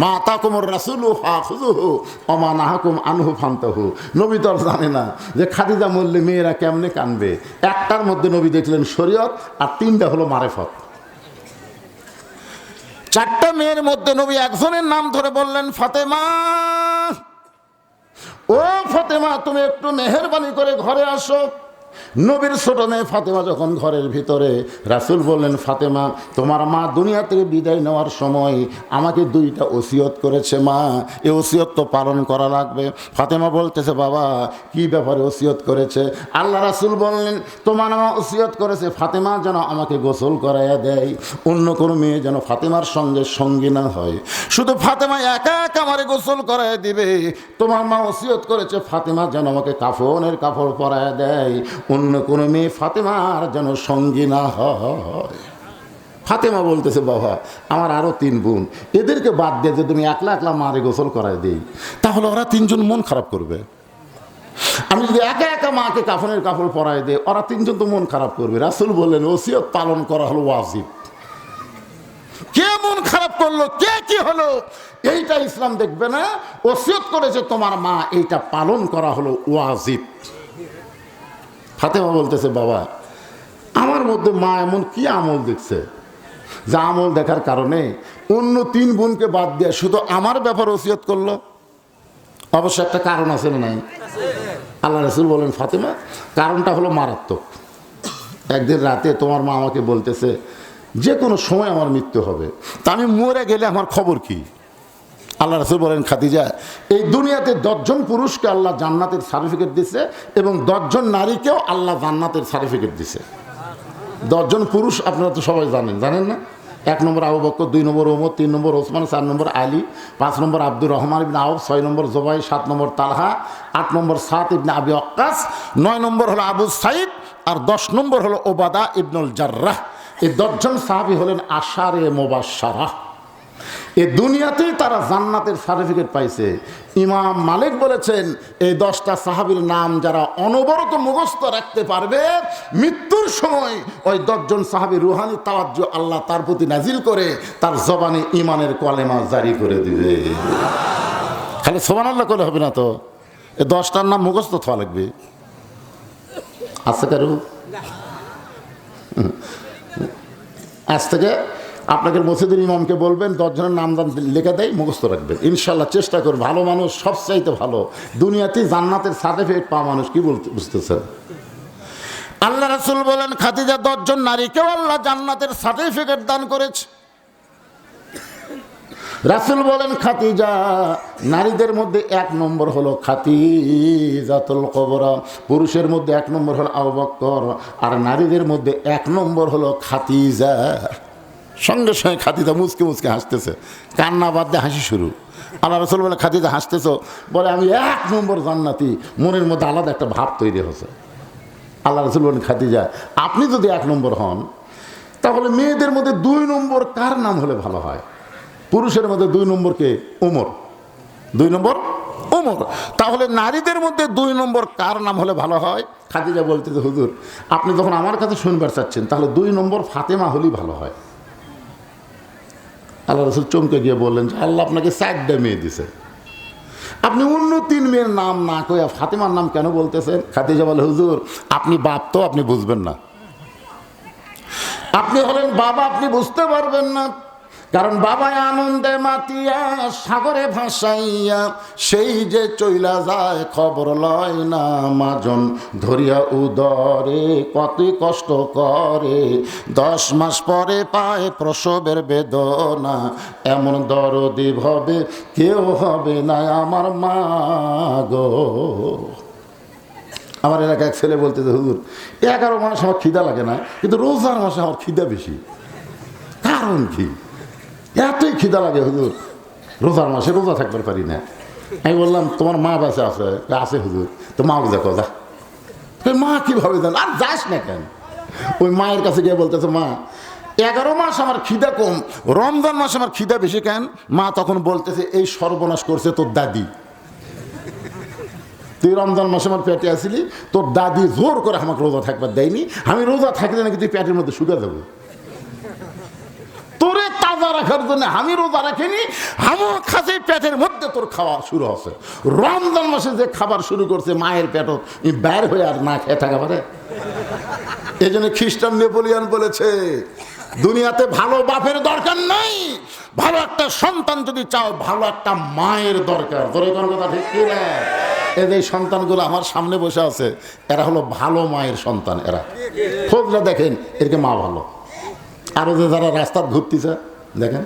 মা তাকুমুর রাসূলু ফাখুযুহু ওয়া মা নাহাকুম আনহু ফান্তাহু। নবী তো জানে না যে খাদিজা মরলে মেয়েরা কেমনে কানবে। একটার মধ্যে নবী দেখলেন শরীয়ত, আর 3টা হলো মারেফত। 4টা মেয়ের মধ্যে নবী একজনের নাম ধরে বললেন, ফাতেমা। ও ফাতেমা, তুমি একটু মেহেরবানি করে ঘরে আসো। নবীর ছোট মেয়ে ফাতেমা যখন ঘরের ভিতরে, রাসূল বললেন, ফাতেমা তোমার মা দুনিয়া থেকে বিদায় নেওয়ার সময় আমাকে 2টা ওসিয়ত করেছে, মা এই ওসিয়ত তো পালন করা লাগবে। ফাতেমা বলতেছে, বাবা কি ব্যাপারে ওসিয়ত করেছে? আল্লাহ রাসূল বললেন, তোমার মা ওসিয়ত করেছে ফাতেমা যেন আমাকে গোসল করাইয়া দেয়, অন্য কোনো মেয়ে যেন ফাতেমার সঙ্গে সঙ্গী না হয়, শুধু ফাতেমা একা একা আমারে গোসল করাইয়া দিবে। তোমার মা ওসিয়ত করেছে ফাতেমা যেন আমাকে কাফনের কাপড় পরাইয়া দেয়, অন্য কোনো মেয়ে ফাতেমার যেন সঙ্গী না হয়। ফাতেমা বলতেছে, বাবা আমার আরো 3 বোন, এদেরকে বাদ দিয়ে যদি তুমি একলা একলা মারে গোসল করাই দিই, তাহলে ওরা 3জন মন খারাপ করবে। আমি যদি একা একা মাকে কাফনের কাপড় পরাই দিই, ওরা 3জন তো মন খারাপ করবে। রাসূল বললেন, ওসিয়ত পালন করা হলো ওয়াজিব। কে মন খারাপ করলো, কে কি হলো, এইটা ইসলাম দেখবে না। ওসিয়ত করেছে তোমার মা, এইটা পালন করা হলো ওয়াজিব। ফাতেমা বলতেছে, বাবা আমার মধ্যে মা এমন কি আমল দেখছে, যা আমল দেখার কারণে অন্য 3 বোনকে বাদ দিয়ে শুধু আমার ব্যাপার ওসিয়ত করলো? অবশ্য একটা কারণ আছে না নাই? আল্লাহ রাসূল বলেন, ফাতেমা কারণটা হলো মারাত্মক। একদিন রাতে তোমার মা আমাকে বলতেছে, যে কোনো সময় আমার মৃত্যু হবে, তা আমি মরে গেলে আমার খবর কি? আল্লাহ রাসূল বলেন, খাদিজা, এই দুনিয়াতে 10 জন পুরুষকে আল্লাহ জান্নাতের সার্টিফিকেট দিছে এবং 10 জন নারীকেও আল্লাহ জান্নাতের সার্টিফিকেট দিছে। 10 জন পুরুষ আপনারা তো সবাই জানেন না? 1 নম্বর আবু বকর, 2 নম্বর ওমর, 3 নম্বর ওসমান, 4 নম্বর আলী, 5 নম্বর আব্দুর রহমান ইবনে আউফ, 6 নম্বর জুবাইর, 7 নম্বর তালহা, 8 নম্বর সাদ ইবনে আবি ওয়াক্কাস, 9 নম্বর হলো আবু সাইদ, আর 10 নম্বর হলো ওবাদা ইবনুল জাররাহ। এই 10 জন সাহাবী হলেন আশারে মুবাশশারা। এই দুনিয়াতেই তারা জান্নাতের সার্টিফিকেট পাইছে। ইমাম মালিক বলেছেন, এই 10টা সাহাবীর নাম যারা অনবরত মুখস্থ রাখতে পারবে, মৃত্যুর সময় ওই 10 জন সাহাবী রুহানি তাওয়াজ্জু আল্লাহ তার প্রতি নাজিল করে তার জবানে ঈমানের কলেমা জারি করে দিবে। খালি সুবহানাল্লাহ করলে হবে না তো, এই 10টার নাম মুখস্থ থাকা লাগবে। আছে কারু? আজ থেকে আপনাকে মসজিদের ইমামকে বলবেন 10 জনের নাম লিখে দেয়, মুখস্থ রাখবেন। ইনশাল্লাহ চেষ্টা করবেন। ভালো মানুষ সবচাইতে ভালো, দুনিয়াতেই জান্নাতের সার্টিফিকেট পাওয়া মানুষ। কি বলতে বুঝতেছেন? আল্লাহ রাসূল বলেন, খাদিজা 10 জন নারীকেও আল্লাহ জান্নাতের সার্টিফিকেট দান করেছে। রাসূল বলেন, খাদিজা নারীদের মধ্যে 1 নম্বর হলো খাদিজাতুল কুবরা, পুরুষের মধ্যে 1 নম্বর হলো আবু বকর, আর নারীদের মধ্যে 1 নম্বর হলো খাদিজা। সঙ্গে সঙ্গে খাদিজা মুচকে মুচকে হাসতেছে, কান্না বাদ দিয়ে হাসি শুরু। আল্লাহ রাসূল বলে, খাদিজা হাসতেছো? বলে, আমি 1 নম্বর জান্নাতি। মনের মধ্যে আলাদা একটা ভাব তৈরি হচ্ছে। আল্লাহ রাসূল বলেন, খাদিজা আপনি যদি 1 নম্বর হন, তাহলে মেয়েদের মধ্যে 2 নম্বর কার নাম হলে ভালো হয়? পুরুষের মধ্যে 2 নম্বর কে? ওমর। 2 নম্বর ওমর। তাহলে নারীদের মধ্যে 2 নম্বর কার নাম হলে ভালো হয়? খাদিজা বলতেছে, হুজুর আপনি যখন আমার কাছে শুনবার চাচ্ছেন, তাহলে 2 নম্বর ফাতেমা হলেই ভালো হয়। আল্লাহ রাসূল চমকে গিয়ে বললেন যে, আল্লাহ আপনাকে 4টা মেয়ে দিছে, আপনি অন্য 3 মেয়ের নাম না কইয়া ফাতেমার নাম কেন বলতেছেন? খাদিজা বলে, হুজুর আপনি বাপ তো, আপনি বুঝবেন না। আপনি হলেন বাবা, আপনি বুঝতে পারবেন না। কারণ বাবায় আনন্দে মাতিয়া সাগরে ভাসাইয়া সেই যে চইলা যায়, খবর লয় না মাজন ধরিয়া উদরে, কত কষ্ট করে 10 মাস পরে পায় প্রসবের বেদনা, এমন দরদি ভবে কেউ হবে না আমার মা গো। আমার এলাকায় এক ছেলে বলতেছে, হুজুর 11 মাস আমার খিদা লাগে না, কিন্তু রোজার মাসে আমার খিদা বেশি। কারণ কি? এতই খিদা লাগে হুজুর, রোজার মাসে রোজা থাকতে পারি না। আমি বললাম, তোমার মা বেঁচে আছে? আছে হুজুর। তো মা দেখো, যা। মা কিভাবে জান? আর যাস না কেন? ওই মায়ের কাছে গিয়ে বলতেছে, মা 11 মাস আমার খিদা কম, রমজান মাসে আমার খিদা বেশি কেন? মা তখন বলতেছে, এই সর্বনাশ করছে তোর দাদি। তুই রমজান মাসে আমার পেটে আসিলি, তোর দাদি জোর করে আমাকে রোজা থাকবার দেয়নি, আমি রোজা থাকলে নাকি তুই পেটের মধ্যে শুকা দেবো। তোরে তাজা রাখার জন্য আমি রোজা রাখিনি, আমার কাছে পেটের মধ্যে তোর খাওয়া শুরু হচ্ছে। রমজান মাসে যে খাবার শুরু করছে, মায়ের পেট বের হয়ে আর না খেয়ে থাকা পারে? এই জন্য খ্রিস্টান নেপোলিয়ন বলেছে, দুনিয়াতে ভালো বাপের দরকার নাই, ভালো একটা সন্তান যদি চাও, ভালো একটা মায়ের দরকার। তোর কোনো কথা ঠিক কি না? এই যে সন্তানগুলো আমার সামনে বসে আছে, এরা হলো ভালো মায়ের সন্তান। এরা খোঁজলে দেখেন, এরকে মা ভালো। আরো যে যারা রাস্তা ঘুরতেছে দেখেন,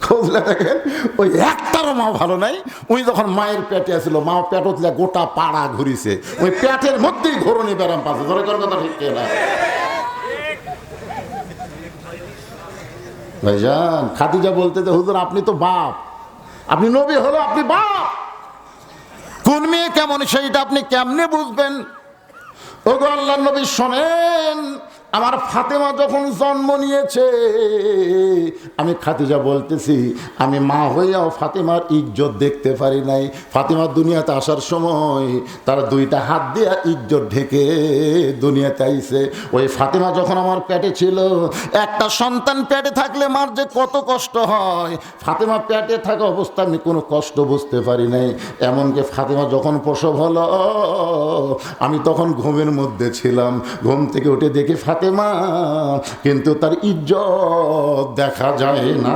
খোঁজলে দেখেন, ওই একটারও মা ভালো নাই। ওই যখন মায়ের পেটে আসছিল, মা পেটত গোটা পাড়া ঘুরিছে, ওই পেটের মধ্যেই ঘোরণি ব্যারাম পাচ্ছে। ধরে কোন কথা ঠিক না? ভাইজান, খাদিজা বলতে যে, হুজুর আপনি তো বাপ, আপনি নবী হলো, আপনি বাপ। কোন মেয়ে কেমন সেইটা আপনি কেমনে বুঝবেন? ওগো আল্লাহর নবী শোনেন, আমার ফাতেমা যখন জন্ম নিয়েছে, আমি খাদিজা বলতেছি, আমি মা হইয়াও ফাতেমার ইজ্জত দেখতে পারি নাই। ফাতেমা দুনিয়াতে আসার সময় তার 2টা হাত দিয়ে ইজ্জত ঢেকে দুনিয়াতে আইছে। ওই ফাতেমা যখন আমার পেটে ছিল, একটা সন্তান পেটে থাকলে মার যে কত কষ্ট হয়, ফাতেমা পেটে থাকা অবস্থা আমি কোনো কষ্ট বুঝতে পারি নাই। এমনকি ফাতেমা যখন প্রসব হলো, আমি তখন ঘুমের মধ্যে ছিলাম। ঘুম থেকে উঠে দেখি ফাতেমা, কিন্তু তার ইজ্জত দেখা যায় না।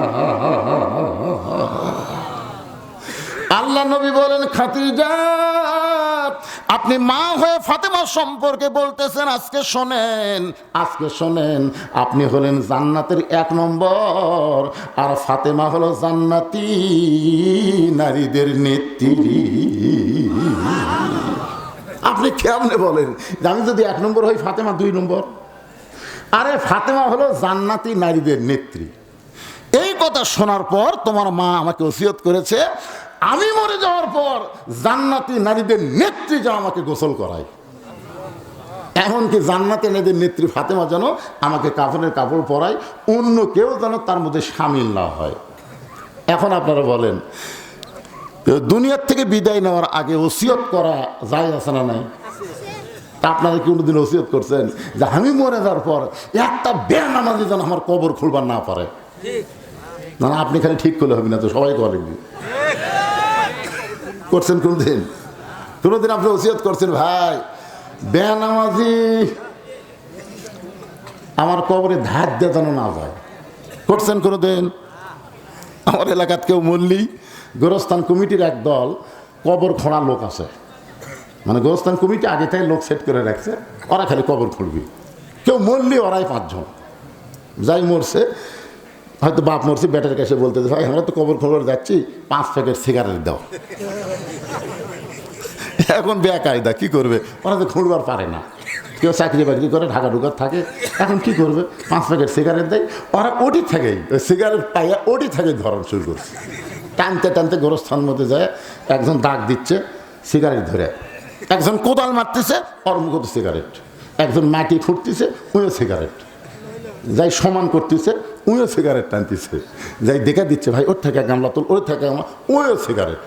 আল্লাহ নবী বলেন, খাদিজা আপনি মা হয়ে ফাতেমা সম্পর্কে বলতেছেন, আজকে শোনেন, আজকে শোনেন, আপনি হলেন জান্নাতের 1 নম্বর, আর ফাতেমা হলো জান্নাতি নারীদের নেত্রী। আপনি কেমনে বলেন যে আমি যদি 1 নম্বর হই, ফাতেমা 2 নম্বর? আরে ফাতেমা হলো জান্নাতি নারীদের নেত্রী। এই কথা শোনার পর তোমার মা আমাকে ওসিয়ত করেছে, আমি মরে যাওয়ার পর জান্নাতি নারীদের নেত্রী যা আমাকে গোসল করায়। এমনকি জান্নাতি নারীদের নেত্রী ফাতেমা যেন আমাকে কাফনের কাপড় পরায়, অন্য কেউ যেন তার মধ্যে সামিল না হয়। এখন আপনারা বলেন, দুনিয়ার থেকে বিদায় নেওয়ার আগে ওসিয়ত করা যায় আছে না নাই? আপনারা কি কোনোদিন ওসিয়ত করছেন যে আমি মরে যাওয়ার পর একটা বেনামাজি যেন আমার কবর খুলবার না পারে? না, আপনি খালি ঠিক করলে হবে না, তো সবাই করেন। করছেন কোনোদিন? কোনোদিন আপনি ওসিয়ত করছেন, ভাই বেনামাজি আমার কবরে ধার দিয়ে যেন না যায়? করছেন কোনোদিন? আমার এলাকার কেউ মরলি গোরস্থান কমিটির এক দল কবর খোঁড়া লোক আছে, মানে গোরস্থান কমিটি আগে থেকে লোক সেট করে রাখছে, ওরা খালি কবর খুঁড়বি। কেউ মরলি ওরাই 5 জন, যাই মরছে, হয়তো বাপ মরছে, বেটার কাছে বলতেছে, ভাই আমরা তো কবর খোঁড়ার যাচ্ছি, 5 প্যাকেট সিগারেট দাও। এখন বেকায়দা কি করবে, ওরা তো খুঁড়বার পারে না, কেউ চাকরি বাকরি করে ঢাকা ঢুকার থাকে, এখন কি করবে, 5 প্যাকেট সিগারেট দেয়, ওরা ওটি থেকেই ওই সিগারেট পাইয়া ওটি থেকে ধরন শুরু করছে। টানতে টানতে গোরস্থান মধ্যে যায়, একজন দাগ দিচ্ছে সিগারেট ধরে, একজন কোদাল মারতেছে ওর মুখত সিগারেট, একজন মাটি ফুটতেছে উঁয়ে সিগারেট, যাই সমান করতেছে উঁয়ে সিগারেট টানতেছে, যাই দেখা দিচ্ছে ভাই ওর থেকে গামলা তোল, ওর থেকে গামলা, উঁয়ে সিগারেট।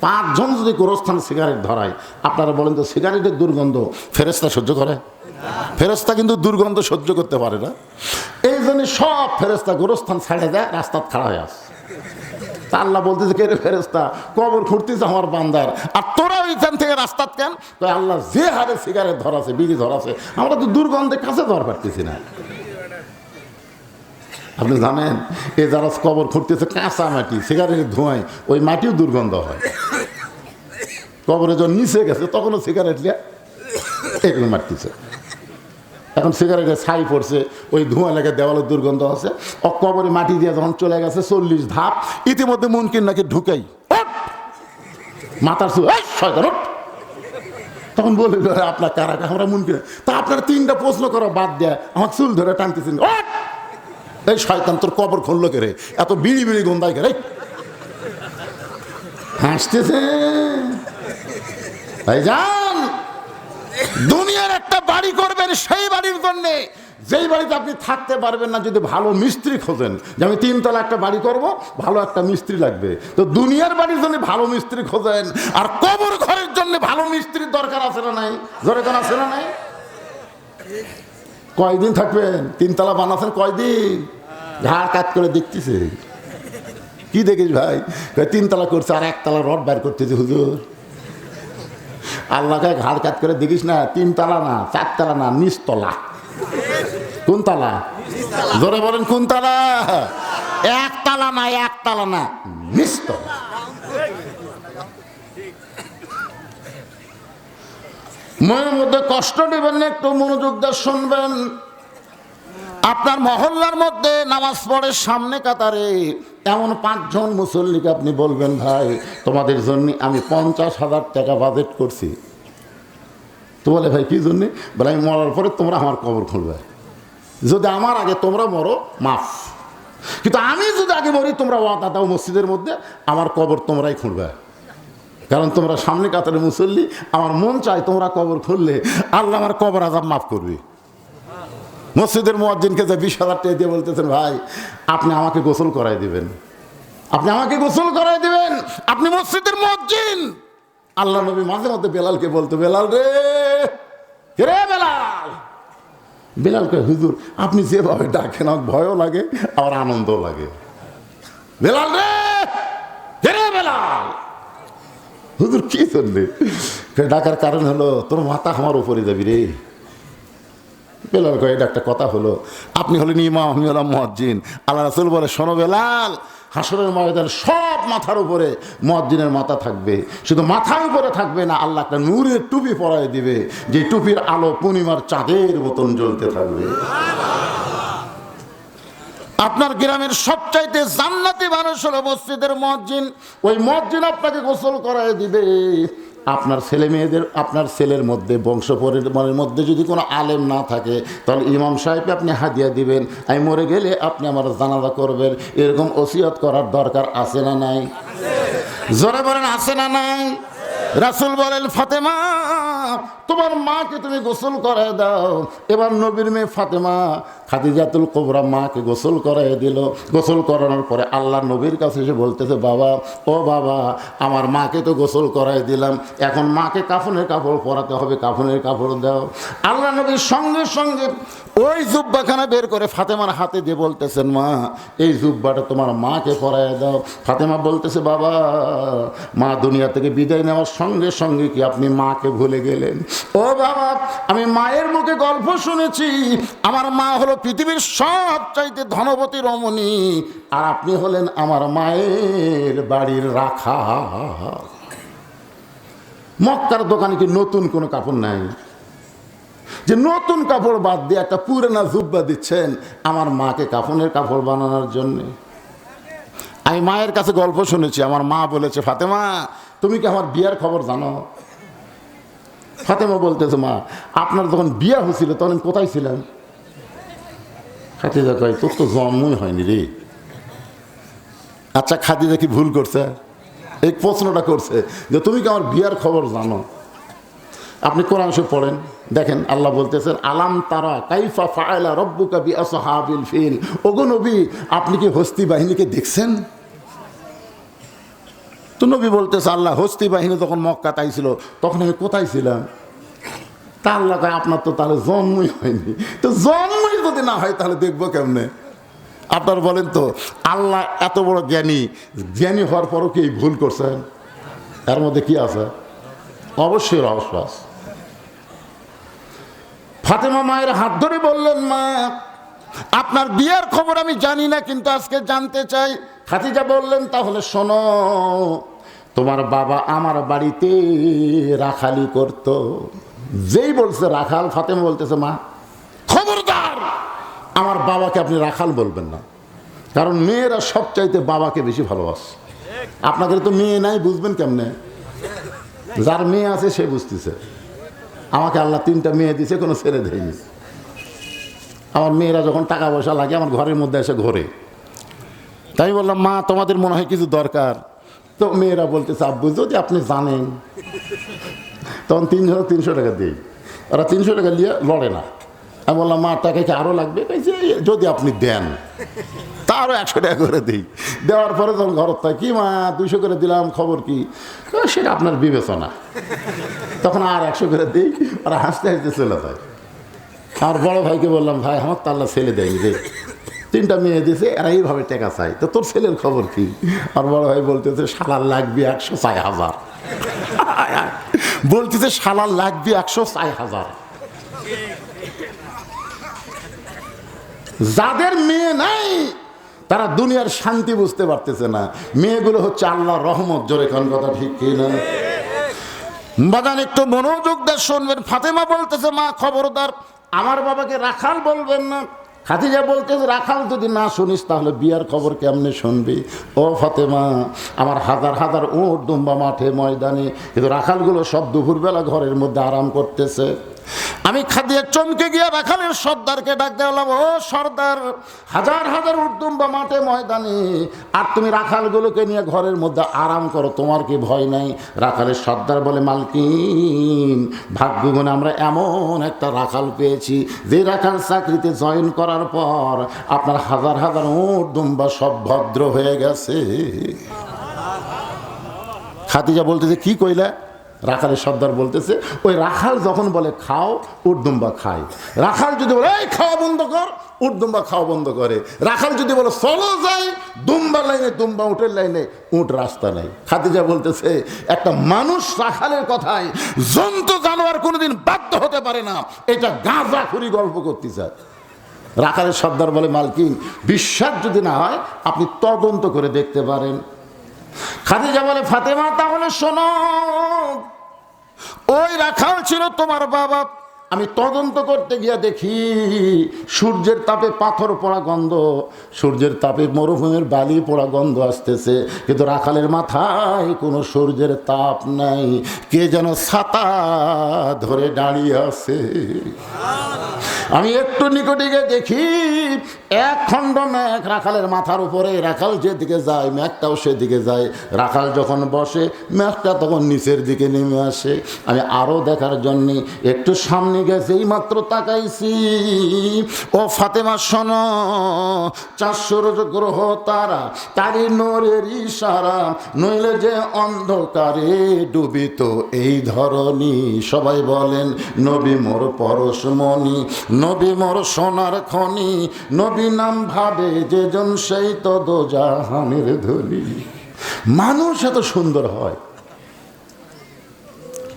5 জন যদি গোরস্থানে সিগারেট ধরায়, আপনারা বলেন তো সিগারেটের দুর্গন্ধ ফেরেশতা সহ্য করে? ফেরেশতা কিন্তু দুর্গন্ধ সহ্য করতে পারে না। এই জন্য সব ফেরেশতা গোরস্থান ছেড়ে দেয়, রাস্তায় খাড়া হয়ে আসে। আল্লাহ বলতেছে, কে রে ফেরেশতা, কবর খুঁড়তেছে আমার বান্দার, আর তোরা ওইখান থেকে রাস্তাত কেন? তো আল্লাহ যে হারে সিগারেট ধরাছে, বিড়ি ধরাছে, আমরা তো দুর্গন্ধে কাছে ধর পারতেছি না। আপনি জানেন, এ যারা কবর খুঁড়তেছে কাঁচা মাটি, সিগারেটের ধোঁয়ায় ওই মাটিও দুর্গন্ধ হয়। কবরে যখন নিচে গেছে তখনও সিগারেট নিয়ে এগুলো মারতেছে। এখন সিগারেটের ছাই পড়ছে, ওই ধোঁয়া লেগে দেওয়ালের দুর্গন্ধ আছে। কবরে মাটি দিয়ে যখন চলে গেছে 40 ধাপ, ইতিমধ্যে মুনকির নাকি ঢুকেই মাথার শয়তান ওঠ। তখন বলে আপনার কারা? আমরা মুনকির। তা আপনারা 3টা প্রশ্ন করা বাদ দেয় আমার চুল ধরে টানতেছেন, এই শয়তান তোর কবর খুললো কে রে, এত বিড়ি বিড়ি গন্ধায় কে রে? হাসতেছে ভাইজান। দুনিয়ার একটা বাড়ি করবেন, সেই বাড়ির জন্য যেই বাড়িতে আপনি থাকতে পারবেন না, যদি ভালো মিস্ত্রি খোঁজেন, যে আমি 3 তলা একটা বাড়ি করব, ভালো একটা মিস্ত্রি লাগবে, তো দুনিয়ার বাড়ির জন্য ভালো মিস্ত্রি খোঁজেন, আর কবর ঘরের জন্য ভালো মিস্ত্রির দরকার আছে না নাই? জোরে কোন আছে না নাই? কয়দিন থাকবেন? 3 তলা বানাচ্ছেন কয়দিন? ঘাড় কাত করে দেখতেছে, কি দেখিস ভাই? 3 তলা করছে, আর 1 তলা রড বের করতেছে। হুজুর আল্লাহকে ঘাড় কাত করে দেখিস না, 3 তলা না, 4 তলা না, নিচতলা। কোন তলা? জোরে বলেন কোন তলা? 1 তলা না, 1 তলা না, নিচতলা। মনের মধ্যে কষ্ট নেবেন না, একটু মনোযোগ দিয়ে শুনবেন। আপনার মহল্লার মধ্যে নামাজ পড়ে সামনে কাতারে এমন 5 জন মুসল্লিকে আপনি বলবেন, ভাই তোমাদের জন্য আমি 50,000 টাকা বাজেট করছি। তো বলে, ভাই কি জন্যে? বলে, আমি মরার পরে তোমরা আমার কবর খুলবে, যদি আমার আগে তোমরা মরো মাফ, কিন্তু আমি যদি আগে মরি তোমরা ওয়াদা দাও মসজিদের মধ্যে আমার কবর তোমরাই খুলবে, কারণ তোমরা সামনে কাতারে মুসল্লি, আমার মন চায় তোমরা কবর খুললে আল্লাহ আমার কবর আযাব মাফ করবে। মসজিদের মুয়াজ্জিনকে যে 20,000 টাকা দিয়ে বলতেছেন, ভাই আপনি আমাকে গোসল করাই দিবেন, আপনি আমাকে গোসল করাই দিবেন, আপনি মসজিদের মুয়াজ্জিন। আল্লাহ নবী মাঝে মধ্যে বেলালকে বলতো, বেলাল রে, রে বেলাল। বেলালকে, হুজুর আপনি যেভাবে ডাকেন আমার ভয়ও লাগে আবার আনন্দও লাগে। বেলাল রে, রে বেলাল। হুজুর কি চললে? ডাকার কারণ হলো তোর মাথা আমার উপরে যাবি রে। বেলাল কয়, এটা একটা কথা হলো, আপনি হলেন ইমাম, আমি হলাম মুয়াজ্জিন। আল্লাহ রাসূল বলে, শোনো বেলাল, হাসরের ময়দান সব মাথার উপরে মুয়াজ্জিনের মাথা থাকবে, শুধু মাথার উপরে থাকবে না, আল্লাহ একটা নূরের টুপি পরায় দিবে, যে টুপির আলো পূর্ণিমার চাঁদের মতন জ্বলতে থাকবে। আপনার গ্রামের সবচাইতে জান্নাতি মানুষ হলো মসজিদের মুয়াজ্জিন। ওই মুয়াজ্জিন আপনাকে গোসল করায় দিবে। আপনার ছেলে মেয়েদের, আপনার ছেলের মধ্যে বংশ পরিবারের মধ্যে যদি কোনো আলেম না থাকে, তাহলে ইমাম সাহেবকে আপনি হাদিয়া দিবেন, আমি মরে গেলে আপনি আমার জানাজা করবেন, এরকম ওসিয়ত করার দরকার আছে না নাই? জোরে বলেন আছে না নাই? রাসূল বলেন, ফাতেমা তোমার মাকে তুমি গোসল করায় দাও। এবার নবীর মেয়ে ফাতেমা খাদিজাতুল কুবরা মাকে গোসল করায় দিল। গোসল করানোর পরে আল্লাহ নবীর কাছে এসে বলতেছে, বাবা, ও বাবা, আমার মাকে তো গোসল করায় দিলাম, এখন মাকে কাফনের কাপড় পরাতে হবে, কাফনের কাপড় দাও। আল্লাহ নবীর সঙ্গে সঙ্গে ওই জুব্বাখানা বের করে ফাতেমার হাতে দিয়ে বলতেছেন, মা এই জুব্বাটা তোমার মাকে পরায় দাও। ফাতেমা বলতেছে, বাবা, মা দুনিয়া থেকে বিদায় নেওয়ার সঙ্গে সঙ্গে কি আপনি মাকে ভুলে গেলেন? ও বাবা, আমি মায়ের মুখে গল্প শুনেছি, আমার মা হলো পৃথিবীর সবচাইতে ধনবতী রমণী, আর আপনি হলেন আমার মায়ের বাড়ির রাখা। মক্কার দোকানে কি নতুন কোনো কাপড় নাই যে নতুন কাপড় বাদ দিয়ে একটা পুরানা জুব্বা দিচ্ছেন আমার মাকে কাফনের কাপড় বানানোর জন্য? আমি মায়ের কাছে গল্প শুনেছি, আমার মা বলেছে, ফাতেমা তুমি কি আমার বিয়ার খবর জানো? ফাতেমা বলতেছে, মা আপনার যখন বিয়া হয়েছিল তখন কোথায় ছিলেন? খাদিজা কয়, তোর তো জন্মই হয়নি রে। আচ্ছা, খাদিজা কি ভুল করছে? এই প্রশ্নটা করছে যে তুমি কি আমার বিয়ার খবর জানো? আপনি কোরআন শরীফ পড়েন, দেখেন আল্লাহ বলতেছেন, আলাম তারা কাইফা ফাআলা রাব্বুকা বিআসহাবিল ফিল। ওগো নবী, আপনি কি হস্তি বাহিনীকে দেখছেন? তো নবী বলতেছে, আল্লাহ হস্তি বাহিনী যখন মক্কাতে আইছিল তখন আমি কোথায় ছিলাম? তা আল্লাহ কয়, আপনার তো তাহলে জন্মই হয়নি। তো জন্মই যদি না হয় তাহলে দেখবো কেমনে? আপনার বলেন তো, আল্লাহ এত বড় জ্ঞানী, জ্ঞানী হওয়ার পরও কি ভুল করছেন? এর মধ্যে কি আছে? অবশ্যই রহস্য আছে। ফাতেমা মায়ের হাত ধরে বললেন, মা আপনার বিয়ের খবর আমি জানি না, কিন্তু আজকে জানতে চাই। খাদিজা বললেন, তাহলে শোনো, তোমার বাবা আমার বাড়িতে রাখালি করত। যেই বলছে রাখাল, ফাতেমা বলতেছে, মা খবরদার, আমার বাবাকে আপনি রাখাল বলবেন না, কারণ মেয়েরা সবচাইতে বাবাকে বেশি ভালোবাসে। আপনাদের তো মেয়ে নাই, বুঝবেন কেমনে? যার মেয়ে আছে সে বুঝতেছে। আমাকে আল্লাহ 3টা মেয়ে দিছে, কোনো ছেড়ে দেয়নি। আমার মেয়েরা যখন টাকা পয়সা লাগে আমার ঘরের মধ্যে এসে ঘোরে। তাই বললাম, মা তোমাদের মনে হয় কিছু দরকার? তো মেয়েরা বলতেছে, আব্বু যদি আপনি জানেন। তখন 300 টাকা দিই, ওরা 300 টাকা নিয়ে লড়ে না। আমি বললাম, মা টাকা কি আরও লাগবে? যদি আপনি দেন তা আরও 100 টাকা করে দিই। দেওয়ার পরে তখন ঘর থাকে, কি মা 200 করে দিলাম, খবর কি? সেটা আপনার বিবেচনা। তখন আর 100 করে দিই, ওরা হাসতে হাসতে চলে যায়। আমার বড় ভাইকে বললাম, ভাই আমার তো আল্লাহ ছেলে দেয়নি রে, 3টা মেয়ে দিছে, এরা এইভাবে টাকা চাই, তো তোর ছেলের খবর কি? আর বড় ভাই বলতেছে, শালার লাগবে 106,000। বলতেছে, শালার লাগবে 106,000। যাদের মেয়ে নাই তারা দুনিয়ার শান্তি বুঝতে পারতেছে না। মেয়েগুলো হচ্ছে আল্লাহর রহমত। জোরে কোন কথা ঠিক কিনা? বাগান একটু মনোযোগ দিয়ে শুনবেন। ফাতেমা বলতেছে, মা খবরদার, আমার বাবাকে রাখাল বলবেন না। খাদিজা বলতেছে, রাখাল যদি না শুনিস তাহলে বিয়ার খবর কেমনে শুনবি? ও ফাতেমা, আমার হাজার হাজার উট দুম্বা মাঠে ময়দানে, কিন্তু রাখালগুলো সব দুপুরবেলা ঘরের মধ্যে আরাম করতেছে। আমি খাদিজা চমকে গিয়া রাখালের সর্দারকে ডাক দিলাম, ও সর্দার, হাজার হাজার উট দুম্বা মাঠে ময়দানে, আর তুমি রাখালগুলোকে নিয়ে ঘরের মধ্যে আরাম করো, তোমার কি ভয় নাই? রাখালের সর্দার বলে, মালকিন, ভাগ্যগুণে আমরা এমন একটা রাখাল পেয়েছি, যে রাখাল চাকরিতে জয়েন করার পর আপনার হাজার হাজার উট দুম্বা সব ভদ্র হয়ে গেছে। খাদিজা বলতেছে, কি কইলা? রাখালের সর্দার বলতেছে, ওই রাখাল যখন বলে খাও, উট দুম্বা খায়। রাখাল যদি বলে এই খাওয়া বন্ধ কর, উট দুম্বা খাওয়া বন্ধ করে। রাখাল যদি বলে চলো যাই, দুম্বা লাইনে দুম্বা, উটের লাইনে উট, রাস্তা নাই। খাদিজা বলতেছে, একটা মানুষ রাখালের কথায় জন্তু জানোয়ার কোনোদিন বাধ্য হতে পারে না। এটা গাঁজাখুরি গল্প করতে চায়। রাখালের সর্দার বলে, মালকিন বিশ্বাস যদি না হয় আপনি তদন্ত করে দেখতে পারেন। খাদিজা বলে, ফাতেমা তাহলে শোনো, ওই রাখাল ছিল তোমার বাবা। আমি তদন্ত করতে গিয়া দেখি সূর্যের তাপে পাথর পড়া গন্ধ, সূর্যের তাপে মরুভূমির বালি পড়া গন্ধ আসতেছে, কিন্তু রাখালের মাথায় কোনো সূর্যের তাপ নাই। কে যেন ছাতা ধরে দাঁড়িয়ে আছে। আমি একটু নিকটে গিয়ে দেখি এক খণ্ড মেঘ রাখালের মাথার উপরে। রাখাল যেদিকে যায় মেঘটাও সেদিকে যায়। রাখাল যখন বসে মেঘটা তখন নিচের দিকে নেমে আসে। আমি আরও দেখার জন্যে একটু সামনে গেছে, এই মাত্র তাকাইছি। ও ফাতেমা শোনো, 400 গ্রহ তারা, তারই নূরের ইশারা, নইলে যে অন্ধকারে ডুবিত এই ধরনী। সবাই বলেন, নবী মোর পরশমণি, নবী মোর সোনার খনি, নবী নাম ভাবে যেজন সেই তো দোজাহানের ধনী। মানুষ এত সুন্দর হয়।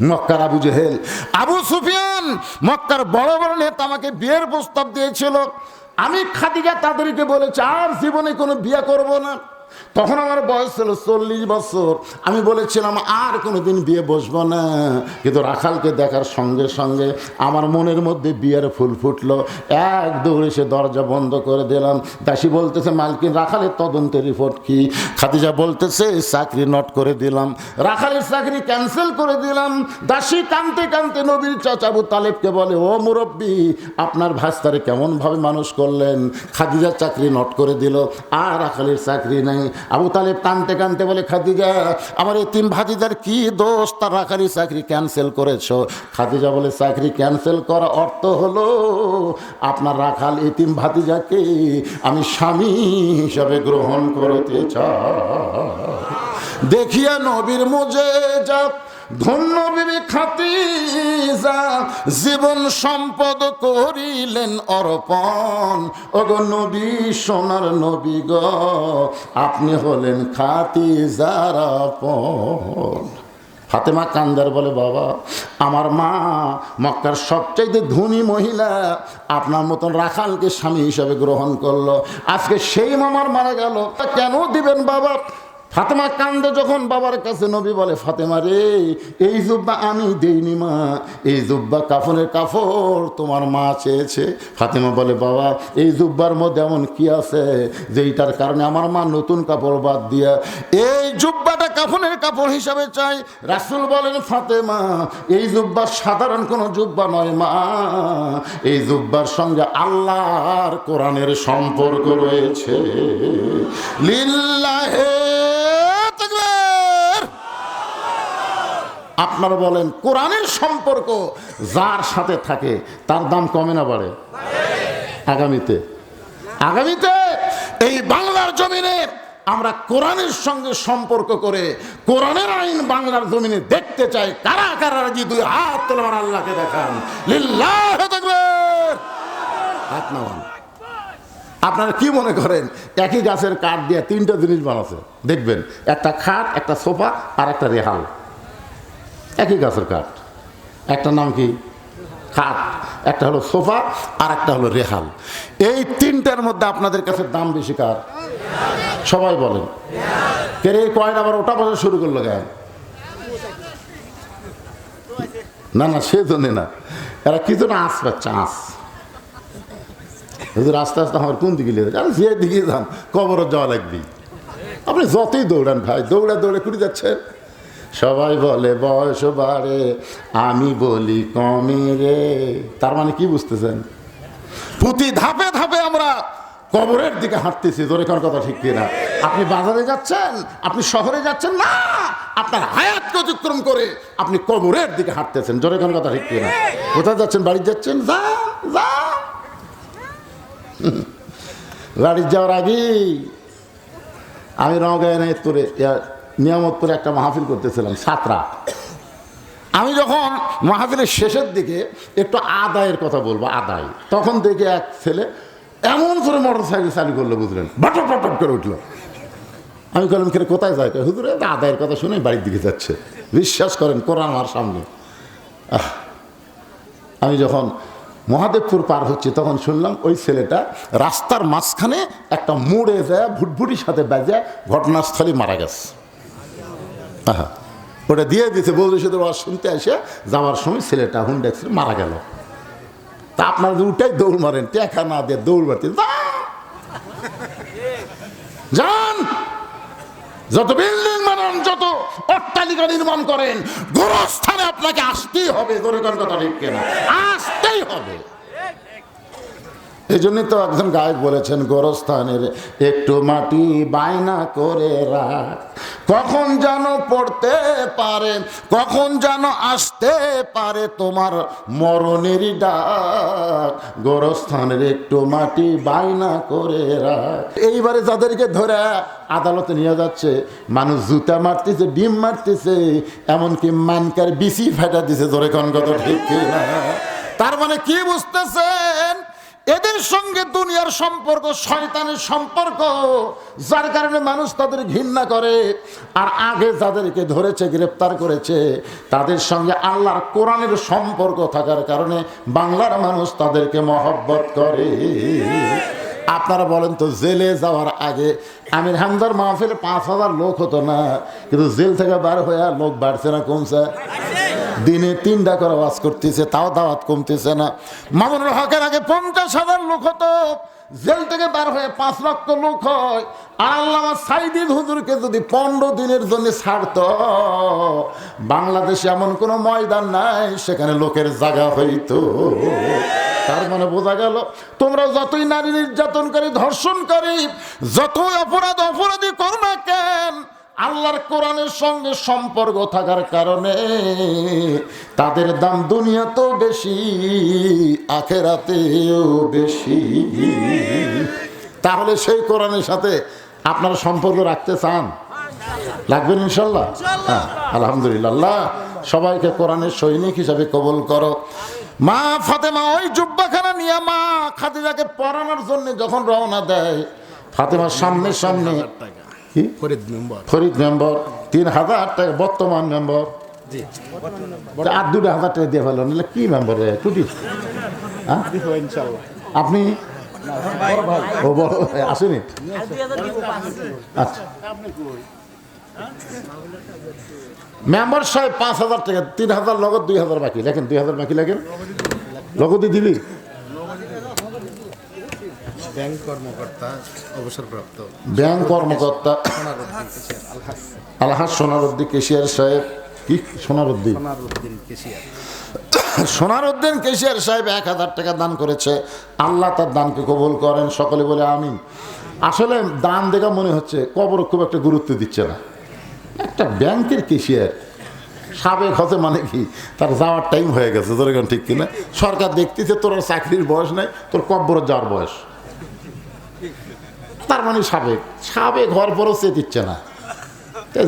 মক্কার আবু জেহেল, আবু সুফিয়ান, মক্কার বড় বড় নেতা আমাকে বিয়ের প্রস্তাব দিয়েছিল। আমি খাদিজা তাদেরকে বলেছি আর জীবনে কোনো বিয়ে করব না। তখন আমার বয়স ছিল 40 বছর। আমি বলেছিলাম আর কোনোদিন বিয়ে বসবো না। কিন্তু রাখালকে দেখার সঙ্গে সঙ্গে আমার মনের মধ্যে বিয়ের ফুল ফুটলো। এক দৌড়ে সে দরজা বন্ধ করে দিলাম। দাসী বলতেছে, মালকিন রাখালের তদন্তের রিপোর্ট কি? খাদিজা বলতেছে, চাকরি নট করে দিলাম, রাখালের চাকরি ক্যান্সেল করে দিলাম। দাসী কানতে কানতে নবীর চাচা আবু তালেবকে বলে, ও মুরব্বী, আপনার ভাস্তারে কেমনভাবে মানুষ করলেন? খাদিজার চাকরি নট করে দিল, আর রাখালের চাকরি নাই। আবু তালেব কানতে কানতে বলে, খাদিজা, আমার এতিম ভাতিজার কি দোষ তার রাখালি চাকরি ক্যান্সেল করেছ? খাদিজা বলে, চাকরি ক্যান্সেল করা অর্থ হলো আপনার রাখাল এতিম ভাতিজাকে আমি স্বামী হিসাবে গ্রহণ করতে চাই। দেখিয়া নবীর মুজেজা, ধন্য বিবি খাদিজা, জীবন সম্পদ করিলেন অর্পণ। ওগো নবী, সোনার নবী গো, আপনি হলেন খাদিজার আপন। ফাতেমা কান্দার বলে, বাবা, আমার মা মক্কার সবচাইতে ধনী মহিলা আপনার মতন রাখালকে স্বামী হিসাবে গ্রহণ করলো। আজকে সেই মামার মারা গেল, তা কেন দিবেন বাবা? ফাতেমা কান্দে যখন বাবার কাছে। নবী বলে, ফাতেমা রে, এই জুব্বা আমি দেইনি মা, এই জুব্বা কাফনের কাপড় তোমার মা চেয়েছে। ফাতেমা বলে, বাবা, এই জুব্বার মধ্যে এমন কি আছে যেইটার কারণে আমার মা নতুন কাপড় বাদ দিয়া এই জুব্বাটা কাফনের কাপড় হিসাবে চাই? রাসূল বলেন, ফাতেমা, এই জুব্বা সাধারণ কোনো জুব্বা নয় মা, এই জুব্বার সঙ্গে আল্লাহর কোরআনের সম্পর্ক রয়েছে। লিল্লাহে আপনারা বলেন, কোরআনের সম্পর্ক যার সাথে থাকে তার দাম কমে না বাড়ে? আগামীতে এই বাংলার জমিনে আমরা কোরআনের সঙ্গে সম্পর্ক করে কোরআনের আইন বাংলার জমিনে দেখতে চাই। কারা কারা রাজি? 2 হাত তুলে আমার আল্লাহকে দেখান। লিল্লাহে তাকবীর। হাত নামান। আপনারা কি মনে করেন একই গাছের কাঠ দিয়ে 3টা জিনিস বানাচ্ছে? দেখবেন, একটা খাট, একটা সোফা আর একটা রেহাল। একই গাছের কাঠ, একটা নাম কি? খাট, একটা হলো সোফা, আর একটা হলো রেহাল। এই 3টার মধ্যে আপনাদের কাছে দাম বেশি কার? সবাই বলেন। কে রে, কয়টা আবার ওটা বসে শুরু করলো গায়ে? না না, সে জন্যে না, এরা কিছু না আঁচ পাচ্ছে, আঁচ। আস্তে আস্তে আমার কোন দিকে লেগে যান? যে দিকে যান কবরও যাওয়া লাগবে। আপনি যতই দৌড়ান ভাই, দৌড়ে দৌড়ে কুড়ি যাচ্ছেন। সবাই বলে বয়স বাড়ে, আমি বলি কমে রে। তার মানে কি বুঝতেছেন? প্রতি ধাপে ধাপে আমরা কবরের দিকে হাঁটতেছি। জোরে কোন কথা ঠিক কিনা? আপনি বাজারে যাচ্ছেন, আপনি শহরে যাচ্ছেন না, আপনার হায়াতকে অতিক্রম করে আপনি কবরের দিকে হাঁটতেছেন। জোরে কোন কথা ঠিক কিনা? কোথায় যাচ্ছেন? বাড়ি যাচ্ছেন? যা যা। বাড়ি যাওয়ার আগেই আমি নওগাঁ করে নিয়ামতপুরে একটা মাহফিল করতেছিলাম, ছাত্রা। আমি যখন মাহফিলের শেষের দিকে একটু আদায়ের কথা বলবো, আদায়, তখন দেখে এক ছেলে এমন করে মোটরসাইকেল চালু করলো, বুঝলেন, বাটক বাটক করে উঠলো। আমি বললাম, কেন কোথায় যায়? হুজুরে আদায়ের কথা শুনে বাড়ির দিকে যাচ্ছে। বিশ্বাস করেন, কোরআন আমার সামনে। আমি যখন মহাদেবপুর পার হচ্ছে, তখন শুনলাম ওই ছেলেটা রাস্তার মাঝখানে একটা মোড়ে যায় ভুটভুটির সাথে বাজে ঘটনাস্থলে মারা গেছে। হ্যাঁ, ওটা দিয়ে দিয়েছে, বৌদির সাথে ওরা শুনতে আসে, যাওয়ার সময় ছেলেটা হুন্ডা অ্যাক্সিডেন্ট মারা গেল। তা আপনারা উঠাই দৌড় মারেন, টেকা না দিয়ে দৌড় মারতে যান। যত বিল্ডিং বানান, যত অট্টালিকা নির্মাণ করেন, গোরস্থানে আপনাকে আসতেই হবে। দরকার কথা ঠিক কিনা? আসতেই হবে। এই জন্যই তো একজন গায়ক বলেছেন, গোরস্থানের একটু মাটি বায়না করে রাখ, কখন যেন পড়তে পারে, কখন যেন আসতে পারে তোমার মরণেরই ডাক, গোরস্থানের একটু মাটি বায়না করে রাখ। এইবারে যাদেরকে ধরে আদালতে নিয়ে যাচ্ছে, মানুষ জুতা মারতেছে, ডিম মারতেছে, এমনকি মানকার বিসি ফেটা দিছে। ধরে কোন কথা ঠিক কিনা? তার মানে কি বুঝতেছেন? এদের সঙ্গে দুনিয়ার সম্পর্ক শয়তানের সম্পর্ক, যার কারণে মানুষ তাদের ঘৃণা করে। আর আগে যাদেরকে ধরেছে, গ্রেপ্তার করেছে, তাদের সঙ্গে আল্লাহর কোরআনের সম্পর্ক থাকার কারণে বাংলার মানুষ তাদেরকে মহব্বত করে। আপনারা বলেন তো, জেলে যাওয়ার আগে আমির হামদার মাহফিলে 5,000 লোক হতো না, কিন্তু জেল থেকে বার হয়ে লোক বাড়ছে না কমছে? দিনে 3টা করে ওয়াজ করতেছে, তাও দাওয়াত কমতেছে না। মামুনুল হকের আগে 50,000 লোক হতো, জেল থেকে বার হয়ে 5 লক্ষ লোক হয়। আর আল্লামা সাইদি হুজুরকে যদি 15 দিনের জন্য ছাড়তো, বাংলাদেশে এমন কোনো ময়দান নাই সেখানে লোকের জায়গা হইতো। তার মানে বোঝা গেল, তোমরা যতই নারী নির্যাতনকারী, ধর্ষণকারী, যতই অপরাধী করো না কেন, আল্লাহর কোরআনের সঙ্গে সম্পর্ক থাকার কারণে তাদের দাম দুনিয়াতেও বেশি, আখেরাতেও বেশি। তাহলে সেই কোরআনের সাথে আপনারা সম্পর্ক রাখতে চান? রাখবেন ইনশাল্লাহ? হ্যাঁ, আলহামদুলিল্লাহ। আল্লাহ সবাইকে কোরআনের সৈনিক হিসাবে কবুল করো। মা ফাতেমা ওই জুব্বাখানা নিয়ে মা খাদিজাকে পড়ানোর জন্য যখন রওনা দেয়, ফাতেমার সামনে ফরিদ মেম্বার 3,000 টাকা বর্তমান মেম্বার, আর 2,000 টাকা দিয়ে ফেলো, নিলে কি মেম্বার টুটি? আপনি ও বড় আসেনি? আচ্ছা, মেম্বার সাহেব 5,000 টাকা, 3,000 লগত 2,000 বাকি লেখেন, 2,000 বাকি লেখেন, লগতি দিলি। ব্যাংক কর্মকর্তা অবসরপ্রাপ্ত, ব্যাংক কর্মকর্তা আলহাজ সোনারউদ্দিন কেশিয়ার সাহেব। কি সোনারউদ্দিন কেশিয়ার সাহেব 1,000 টাকা দান করেছে। আল্লাহ তার দানকে কবুল করেন, সকলে বলে আমিন। আসলে দান দেখা মনে হচ্ছে কবর খুব একটা গুরুত্ব দিচ্ছে না। একটা ব্যাংকের কেশিয়ার সাবেক হতে মানে কি, তার যাওয়ার টাইম হয়ে গেছে। তোর এখন ঠিক কিনা? সরকার দেখতেছে তোর চাকরির বয়স নাই, তোর কব্বর যাওয়ার বয়স। তার মানে সাবেক হওয়ার পরও চেয়ে দিচ্ছে না,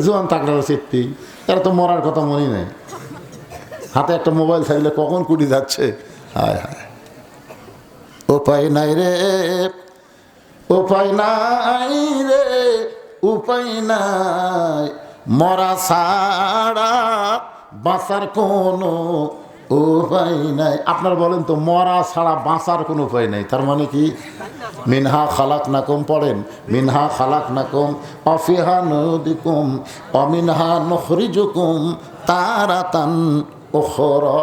জোয়ান থাকলেও চেততি। তারা তো মরার কথা মনে নেই। হাতে একটা মোবাইল থাকলে কখন কুটি যাচ্ছে। হায় হায়, উপায় নাই রে, উপায় নাই রে, উপায় নাই, মরা ছাড়া বাঁচার কোনো উপায় নাই। আপনারা বলেন তো, মরা ছাড়া বাঁচার কোনো উপায় নাই। তার মানে কি? মিনহা খালাকনাকুম পড়েন, মিনহা খালাকনাকুম অফিহা নুদিকুম অমিনহা নুখরিজুকুম তারাতান উখরা।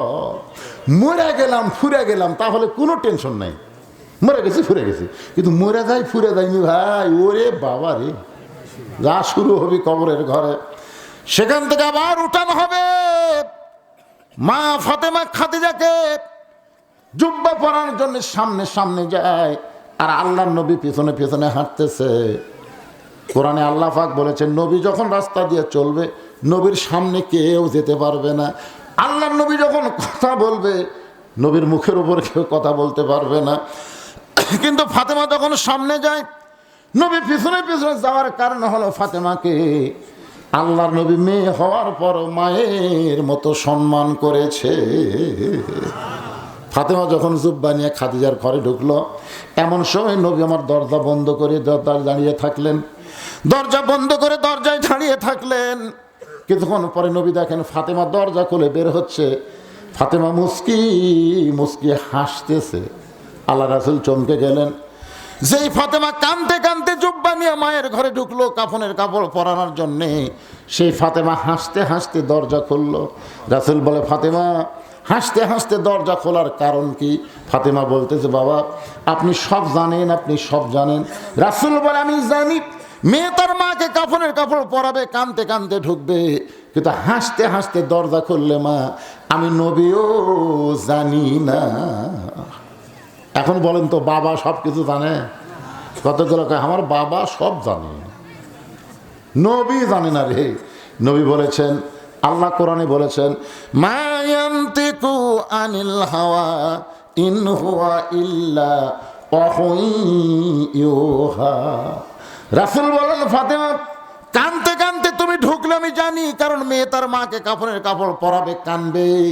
মরে গেলাম, ফুরে গেলাম, তাহলে কোনো টেনশন নাই। মরে গেছি, ফুরে গেছি, কিন্তু মরে যাই ফুরে যাইনি ভাই, ওরে বাবা রে, যা শুরু হবে কবরের ঘরে, সেখান থেকে আবার উঠানো হবে। মা ফাতেমা খাদিজাকে জুব্বা পরার জন্য সামনে যায়, আর আল্লাহর নবী পেছনে পেছনে হাঁটতেছে। কোরআনে আল্লাহ পাক বলেছেন, নবী যখন রাস্তা দিয়ে চলবে, নবীর সামনে কেউ যেতে পারবে না। আল্লাহর নবী যখন কথা বলবে, নবীর মুখের উপর কেউ কথা বলতে পারবে না। কিন্তু ফাতেমা যখন সামনে যায়, নবী পিছনে পিছনে যাওয়ার কারণ হলো ফাতেমাকে আল্লাহর নবী মেয়ে হওয়ার পর মায়ের মতো সম্মান করেছে। ফাতেমা যখন জুব্বা নিয়ে খাদিজার ঘরে ঢুকলো, এমন সময় নবী আমার দরজা বন্ধ করে দাঁড়িয়ে থাকলেন। দরজা বন্ধ করে দরজায় দাঁড়িয়ে থাকলেন। কিছুক্ষণ পরে নবী দেখেন ফাতেমা দরজা খুলে বের হচ্ছে। ফাতেমা মুস্কি মুস্কি হাসতেছে। আল্লাহ রাসূল চমকে গেলেন। যেই ফাতেমা কাঁদতে কাঁদতে জুব্বা নিয়ে মায়ের ঘরে ঢুকলো কাফনের কাপড় পরানোর জন্যে, সেই ফাতেমা হাসতে হাসতে দরজা খুললো। রাসূল বলে, ফাতেমা হাসতে হাসতে দরজা খোলার কারণ কি? ফাতেমা বলতেছে, বাবা আপনি সব জানেন, আপনি সব জানেন। রাসূল বলে, আমি জানি মেয়ে তার মাকে কাফনের কাপড় পরাবে, কাঁদতে কাঁদতে ঢুকবে, কিন্তু হাসতে হাসতে দরজা খুললে মা আমি নবীও জানি না। এখন বলেন তো, বাবা সব কিছু জানে? কতগুলো কয় আমার বাবা সব জানে, নবী জানে না রে। নবী বলেছেন, আল্লাহ কোরআনে বলেছেন, মা ইয়ানতিকু আনিল হাওয়া ইন হুয়া ইল্লা ওয়াহুন ইউহা। রাসূল বলেন, ফাতেমা কাঁদতে কাঁদতে তুমি ঢুকলে আমি জানি, কারণ মেয়ে তার মাকে কাফনের কাপড় পরাবে, কানবেই,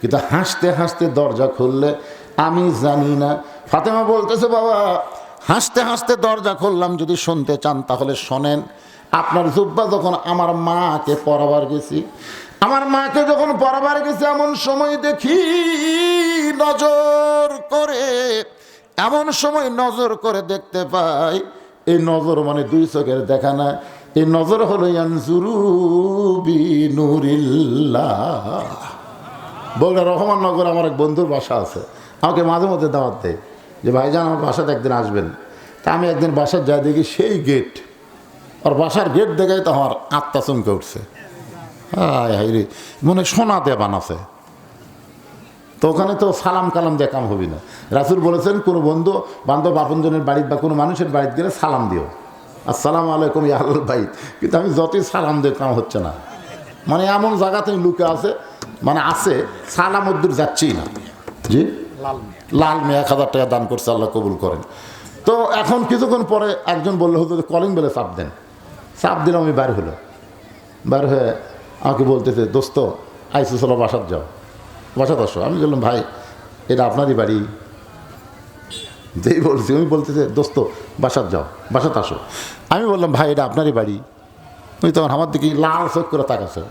কিন্তু হাসতে হাসতে দরজা খুললে আমি জানি না। ফাতেমা বলতেছে, বাবা হাসতে হাসতে দরজা খুললাম, যদি শুনতে চান তাহলে শোনেন। আপনার জুব্বা যখন আমার মাকে পরাবার গেছি, আমার মাকে যখন পরাবার গেছি, এমন সময় দেখি নজর করে, এমন সময় নজর করে দেখতে পাই, এই নজর মানে দুই চোখের দেখা না, এই নজর হলো ইয়ানজুরু বিনুরিল্লাহ। বলতে রহমাননগর আমার এক বন্ধুর বাসা আছে, আমাকে মাঝে মধ্যে দাওয়াত দেয় যে ভাইজান আমার বাসাতে একদিন আসবেন। তা আমি একদিন বাসার যাই, দেখি সেই গেট, আর বাসার গেট দেখাই তো আমার আত্মা চমকে উঠছে। হায় হায় রে, মনে সোনা দিয়ে বানাছে। তো ওখানে তো সালাম কালাম দিয়ে কাম হবি না। রাসূল বলেছেন, কোনো বন্ধু বান্ধব আপনজনের বাড়িতে বা কোনো মানুষের বাড়িতে গেলে সালাম দিও, আসসালামু আলাইকুম ইয়া আহলাল বাইত। কিন্তু আমি যতই সালাম দিয়ে কাম হচ্ছে না, মানে এমন জায়গাতে লুকে আছে, মানে আছে সালাম উদ্দুর যাচ্ছেই না। জি লাল মেয়ে 1000 টাকা দান করছে, আল্লাহ কবুল করেন। তো এখন কিছুক্ষণ পরে একজন বললো, হতো কলিং বেলে চাপ দেন। চাপ দিলাম, আমি বাইর হলো। বাইর হয়ে আমাকে বলতেছে, দোস্ত আইসো, চলো বাসাত যাও, বাসাত আসো। আমি বললাম, ভাই এটা আপনারই বাড়ি? যেই বলছি আমি বলতেছে, দোস্ত বাসাত যাও, বাসাত আসো। আমি বললাম, ভাই এটা আপনারই বাড়ি? উনি তখন আমার দিকে লাল চোখ করে তাকাচ্ছে।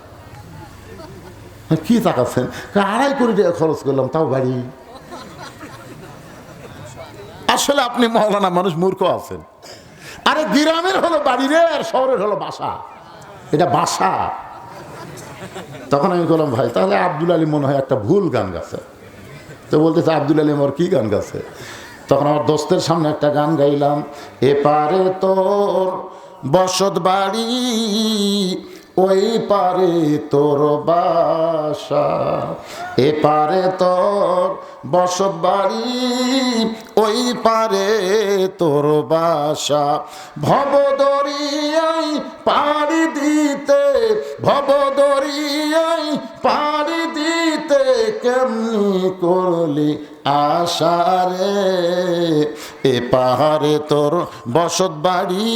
কি তাকাচ্ছেন? 2.5 কোটি টাকা খরচ করলাম, তাও বাড়ি? আসলে আপনি মওলানা মানুষ, মূর্খ আছেন। আরে গ্রামের হলো বাড়ি রে, আর শহরের হলো বাসা, এটা বাসা। তখন আমি বললাম, ভাই তাহলে আব্দুল আলী মনে হয় একটা ভুল গান গাছে। তো বলতেছে, আব্দুল আলী আমার কি গান গাছে? তখন আমার দোস্তের সামনে একটা গান গাইলাম, এপারে তোর বসত বাড়ি, ওই পারে তোর বাসা, এপারে তোর বসত বাড়ি, ওই পারে তোর বাসা, ভবদরিয়ায় পাড়ি দিতে, ভবদরিয়ায় পাড়ি দিতে কেমনি করলি আশারে, এ পাহাড়ে তোর বসত বাড়ি,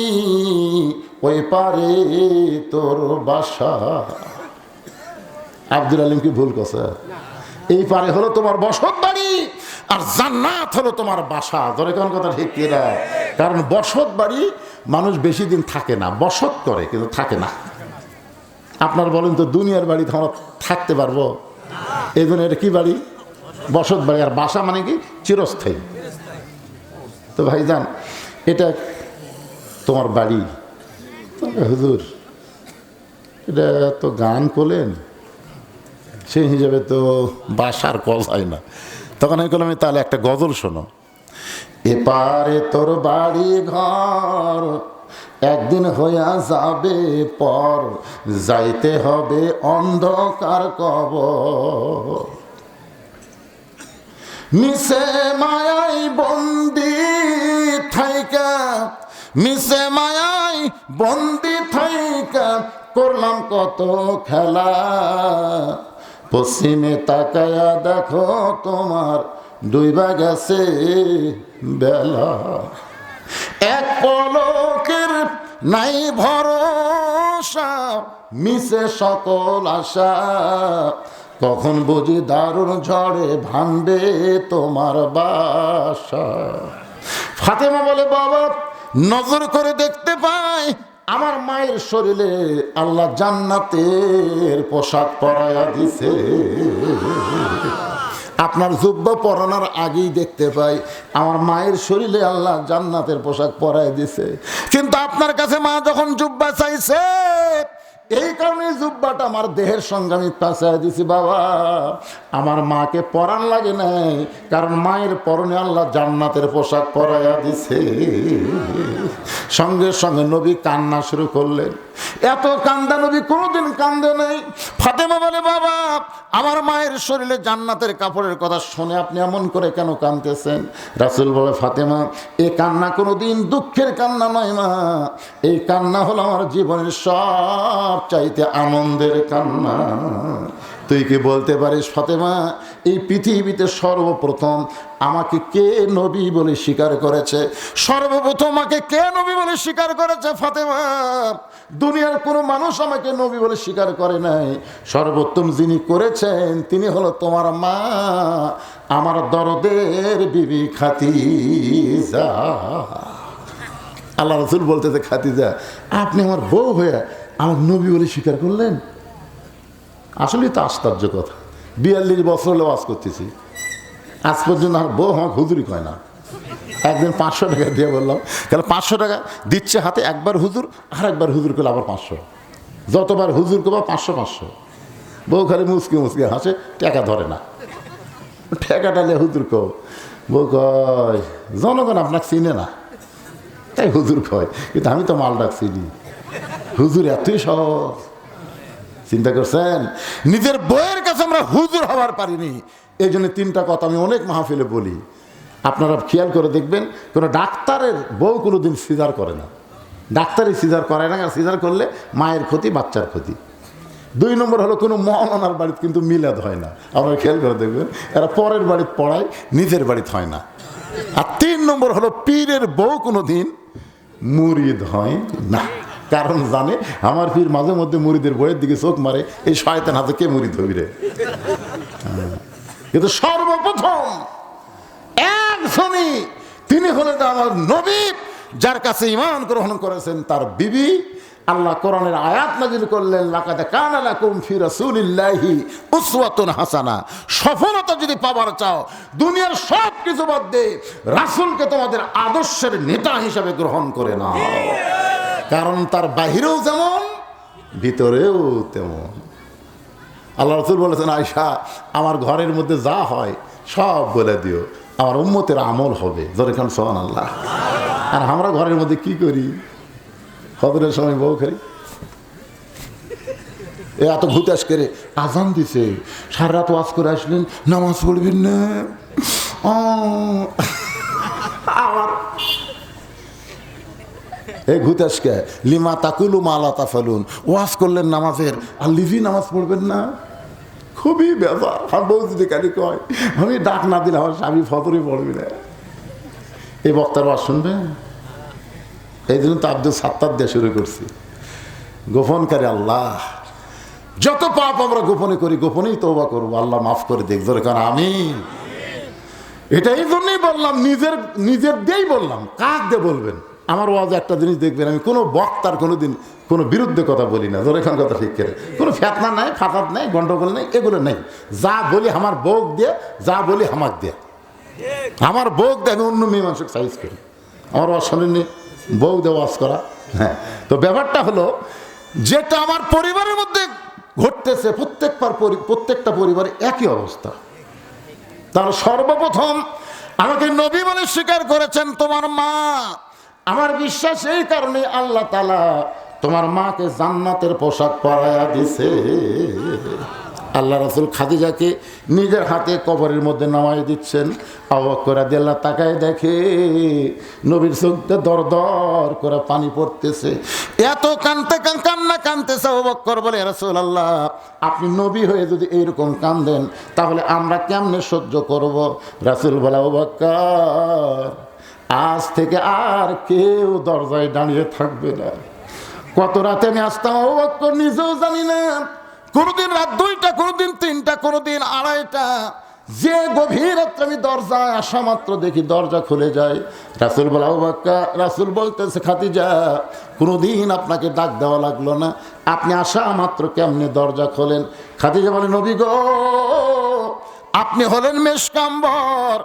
ওই পারে তোর বাসা। আব্দুল আলিম কি ভুল করছে? এই পারে হলো তোমার বসত বাড়ি, আর জান্নাত হলো তোমার বাসা। ধরে কোন কথা ঠিক কিনা? কারণ বসত বাড়ি মানুষ বেশি দিন থাকে না, বসত করে কিন্তু থাকে না। আপনার বলেন তো, দুনিয়ার বাড়িতে আমরা থাকতে পারবো? এই জন্য এটা কি বাড়ি? বসত বাড়ি। আর বাসা মানে কি? চিরস্থায়ী। তো ভাইজান এটা তোমার বাড়ি। হুজুর এটা তো গান করলেন, সেই হিসাবে তো বাসার কল হয় না। তখন আমি বললাম, তাহলে একটা গজল শোনো। এপারে তোর বাড়ি ঘর, একদিন হইয়া যাবে পর, যাইতে হবে অন্ধকার কবর, মিশে মায়াই বন্দি থাইকা, মিশে মায়াই বন্দি থাইকা করলাম কত খেলা, পশ্চিমে তাকায়া দেখো তোমার ডুইবা গেছে বেলা, এক পলকের নাই ভরসা, মিশে সকল আশা, কখন বুঝি দারুণ ঝড়ে ভাঙবে তোমার বাসা। ফাতেমা বলে, বাবা নজর করে দেখতে পাই আমার মায়ের শরীরে আল্লাহ জান্নাতের পোশাক পরায়া দিছে। আপনার জুব্বা পরানোর আগেই দেখতে পাই আমার মায়ের শরীরে আল্লাহ জান্নাতের পোশাক পরায় দিছে। কিন্তু আপনার কাছে মা যখন জুব্বা চাইছে, এই কারণে জুব্বাটা আমার দেহের সঙ্গে আমি পাশায় দিছি। বাবা, আমার মাকে পরান লাগে নাই, কারণ মায়ের পরনে আল্লাহ জান্নাতের পোশাক পরাইয়া দিছে। সঙ্গে সঙ্গে নবী কান্না শুরু করলেন। এত কান্দা নবী কোনোদিন কান্দে নাই। ফাতেমা বলে, বাবা, আমার মায়ের শরীরে জান্নাতের কাপড়ের কথা শুনে আপনি এমন করে কেন কাঁদতেছেন? রাসূল বলে, ফাতেমা, এই কান্না কোনোদিন দুঃখের কান্না নয় মা, এই কান্না হলো আমার জীবনের সব চাইতে আনন্দের কান্না। তুই কি বলতে পারিস ফাতেমা, এই পৃথিবীতে সর্বপ্রথম আমাকে কে নবী বলে স্বীকার করেছে? সর্বপ্রথম আমাকে কে নবী বলে স্বীকার করেছে ফাতেমা? দুনিয়ার কোনো মানুষ আমাকে নবী বলে স্বীকার করে নাই। সর্বোত্তম যিনি করেছেন তিনি হলো তোমার মা, আমার দরদের বিবি খাদিজা। আল্লাহ রাসূল বলতেছে, খাদিজা, আপনি আমার বউ হয়ে আমার নবী বলে স্বীকার করলেন? আসলেই তো আশ্চর্য কথা। 42 বছর হলে ওয়াজ করতেছি, আজ পর্যন্ত আমার বউ আমার হুজুরি কয় না। একদিন 500 টাকা দিয়ে বললাম, তাহলে 500 টাকা দিচ্ছে হাতে, একবার হুজুর আর একবার হুজুর করলে আবার 500। যতবার হুজুর করবো 500। বউ খালি মুসকি মুসকি হাসে, টাকা ধরে না। টাকাটা নিয়ে হুজুর কো, বউ কয় জনগণ আপনাকে চিনে না, তাই হুজুর কয়, কিন্তু আমি তো মালডাক চিনি। হুজুর এতই সহজ, চিন্তা করছেন? নিজের বইয়ের কাছে আমরা হুজুর হওয়ার পারিনি। এই জন্য 3টা কথা আমি অনেক মাহফিলে বলি, আপনারা খেয়াল করে দেখবেন। কোনো ডাক্তারের বউ কোনোদিন সিজার করে না, ডাক্তারই সিজার করে না, সিজার করলে মায়ের ক্ষতি, বাচ্চার ক্ষতি। 2 নম্বর হলো কোনো মৌলানার বাড়িতে কিন্তু মিলাদ হয় না, আপনারা খেয়াল করে দেখবেন, এরা পরের বাড়িতে পড়ায়, নিজের বাড়িতে হয় না। আর 3 নম্বর হলো পীরের বউ কোনোদিন মুরিদ হয় না, কারণ জানে আমার পীর মাঝে মধ্যে মুরিদের বইয়ের দিকে চোখ মারে, এই শয়তান হাতে কে মুরিদ হবি রে। কিন্তু সর্বপ্রথম একজনই, তিনি হলেন আমার নবী, যার কাছে ঈমান গ্রহণ করেছেন তার বিবি। আল্লাহ কোরআনের আয়াত নাযিল করলেন, লাকাদ কানা লাকুম ফি রাসূলিল্লাহি উসওয়াতুন হাসানা। সফলতা যদি পাবার চাও, দুনিয়ার সব কিছু বাদ দিয়ে রাসূলকে তোমাদের আদর্শের নেতা হিসাবে গ্রহণ করে নাও, কারণ তার বাহিরেও যেমন ভিতরেও তেমন। আল্লাহ রাসূল বলেছেন, আয়েশা, আমার ঘরের মধ্যে যা হয় সব বলে দিও, আমার উম্মতের আমল হবে। জোরে কান সুবহানাল্লাহ। আর আমরা ঘরের মধ্যে কি করি? ফজরের সময় বউ খাই, এত ঘুতাস করে আজান দিছে, সারা রাত ওয়াজ করে আসলেন, নামাজ পড়বেন না। আমার এই ঘুতাসকে লিমা তাকুলু মালা তাফালুন, ওয়াজ করলেন নামাজের, আর লিভি নামাজ পড়বেন না। খুবই ব্যাপার। আমার বউ যদি কালি কয়, আমি ডাক না দিলে আমার স্বামী ফজরে পড়বি না, এই বক্তার ওয়াজ শুনবে। এই জন্য তো আব্দুল সাত্তার দিয়ে শুরু করছি। গোপনকারী আল্লাহ, যত পাপ আমরা গোপনে করি, গোপনেই তওবা করবো, আল্লাহ মাফ করে দেখ। ধরে কারণ আমি এটা এই জন্যই বললাম, নিজের দিয়েই বললাম, কাজ দিয়ে বলবেন। আমার ওয়াজে একটা জিনিস দেখবেন, আমি কোনো বক্তার কোনোদিন কোনো বিরুদ্ধে কথা বলি না। ধরে এখান কথা ঠিক করে, কোনো ফেতনা নাই, ফাসাদ নাই, গন্ডগোল নেই, এগুলো নেই। যা বলি আমার বউক দিয়ে, যা বলি আমাকে দিয়ে, আমার বউক দিয়ে আমি অন্য মেয়ে মানুষকে সাইজ করি। আমার ওয়াজ শোনেননি, বউ দিয়ে ওয়াজ করা। হ্যাঁ, তো ব্যাপারটা হলো, যেটা আমার পরিবারের মধ্যে ঘটতেছে, প্রত্যেকটা পরিবারে একই অবস্থা। তার সর্বপ্রথম আমাকে নবী বলে স্বীকার করেছেন তোমার মা। আমার বিশ্বাস এই কারণে আল্লাহ তাআলা তোমার মাকে জান্নাতের পোশাক পরায়া দিছে। আল্লাহ রাসূল খাদিজাকে নিজের হাতে কবরের মধ্যে নামাই দিচ্ছেন। আবু বকর রাদিয়াল্লাহু তাকায় দেখে নবীর চোখে দর দর করে পানি পড়তেছে, এত কান্না কানতেছে। আবু বকর বলে, ইয়া রাসূলুল্লাহ, আপনি নবী হয়ে যদি এইরকম কান্দেন তাহলে আমরা কেমনে সহ্য করব? রাসূল বলে, আবু বকর, আজ থেকে আর কেউ দরজায় দাঁড়িয়ে থাকবে না। কত রাতে আমি আসতাম আবু বকর নিজেও জানি না। কোনোদিন রাত 2টা, কোনোদিন 3টা, কোনোদিন 2:30, যে গভীর রাত্রে আমি দরজায় আসা মাত্র দেখি দরজা খুলে যায়। রাসূল বলে, আবু বকর, রাসূল বলতেছে, খাদিজা, কোনোদিন আপনাকে ডাক দেওয়া লাগলো না, আপনি আসা মাত্র কেমনে দরজা খোলেন? খাদিজা বলে, নবী গো, আপনি হলেন মেশকাম্বর।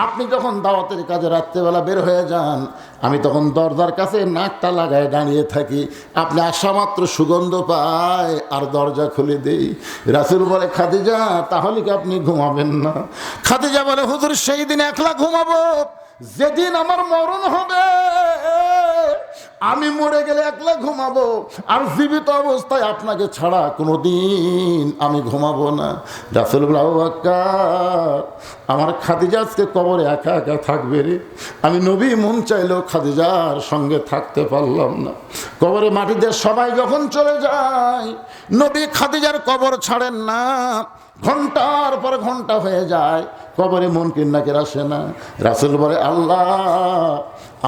আপনি যখন দাওয়াতের কাজে রাত্রেবেলা বের হয়ে যান, আমি তখন দরজার কাছে নাকটা লাগায় দাঁড়িয়ে থাকি, আপনি আসা মাত্র সুগন্ধ পায় আর দরজা খুলে দেই। রাসূল বলে, খাদিজা, তাহলে কি আপনি ঘুমাবেন না? খাদিজা বলে, হুজুর, সেই দিন একলা ঘুমাবো যেদিন আমার মরণ হবে। আমি মরে গেলে একলা ঘুমাবো, আর জীবিত অবস্থায় আপনাকে ছাড়া কোনোদিন আমি ঘুমাবো না। রাসূল বলে, আবু বকর, আমার খাদিজা আজকে কবরে একা একা থাকবে রে। আমি নবী মন চাইলেও খাদিজার সঙ্গে থাকতে পারলাম না। কবরে মাটি দিয়ে সবাই যখন চলে যায়, নবী খাদিজার কবর ছাড়েন না। ঘন্টার পর ঘন্টা হয়ে যায়, কবরে মুনকির নাকির আসে না। রাসূল বলে, আল্লাহ,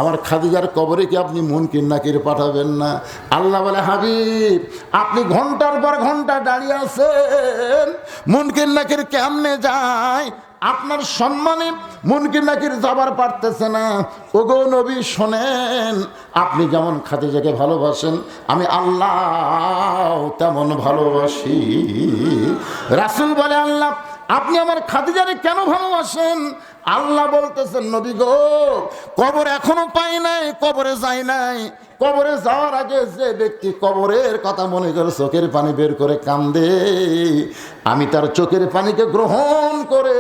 আমার খাদিজার কবরে কি আপনি মুনকির নাকির পাঠাবেন না? আল্লাহ বলে, হাবিব, আপনি ঘন্টার পর ঘন্টা দাঁড়িয়ে আছেন, মুনকির নাকির কেমনে যায়? আপনার সম্মানে মুনকির নাকির যাবার পারতেছে না। ওগো নবী, শোনেন, আপনি যেমন খাদিজাকে ভালোবাসেন, আমি আল্লাহ তেমন ভালোবাসি। রাসূল বলে, আল্লাহ, আপনি আমার খাদিজারে কেন ভালোবাসেন? আল্লাহ বলতেছেন, নবী গো, কবর এখনো পাই নাই, কবরে যাই নাই। কবরে যাওয়ার আগে যে ব্যক্তি কবরের কথা মনে করে চোখের পানি বের করে কান্দে, আমি তার চোখের পানিকে গ্রহণ করে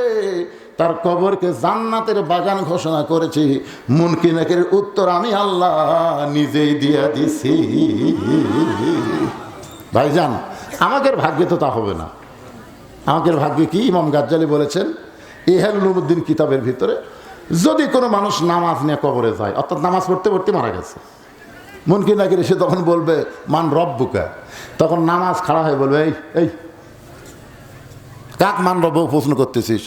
তার কবরকে জান্নাতের বাগান ঘোষণা করেছি। মুনকির নাকিরের উত্তর আমি আল্লাহ নিজেই দিয়া দিছি। ভাইজান, আমাদের ভাগ্যে তো তা হবে না। আমাদের ভাগ্যে কি? ইমাম গাজ্জালি বলেছেন ইহয়া উলুমুদ্দিন কিতাবের ভিতরে, যদি কোনো মানুষ নামাজ নিয়ে কবরে যায়, অর্থাৎ নামাজ পড়তে পড়তে মারা গেছে, মুনকির নাকির এসে তখন বলবে, মান রব্বুকা, তখন নামাজ খাড়া হয়ে বলবে, এই এই কাক মান রব্বু প্রশ্ন করতেছিস?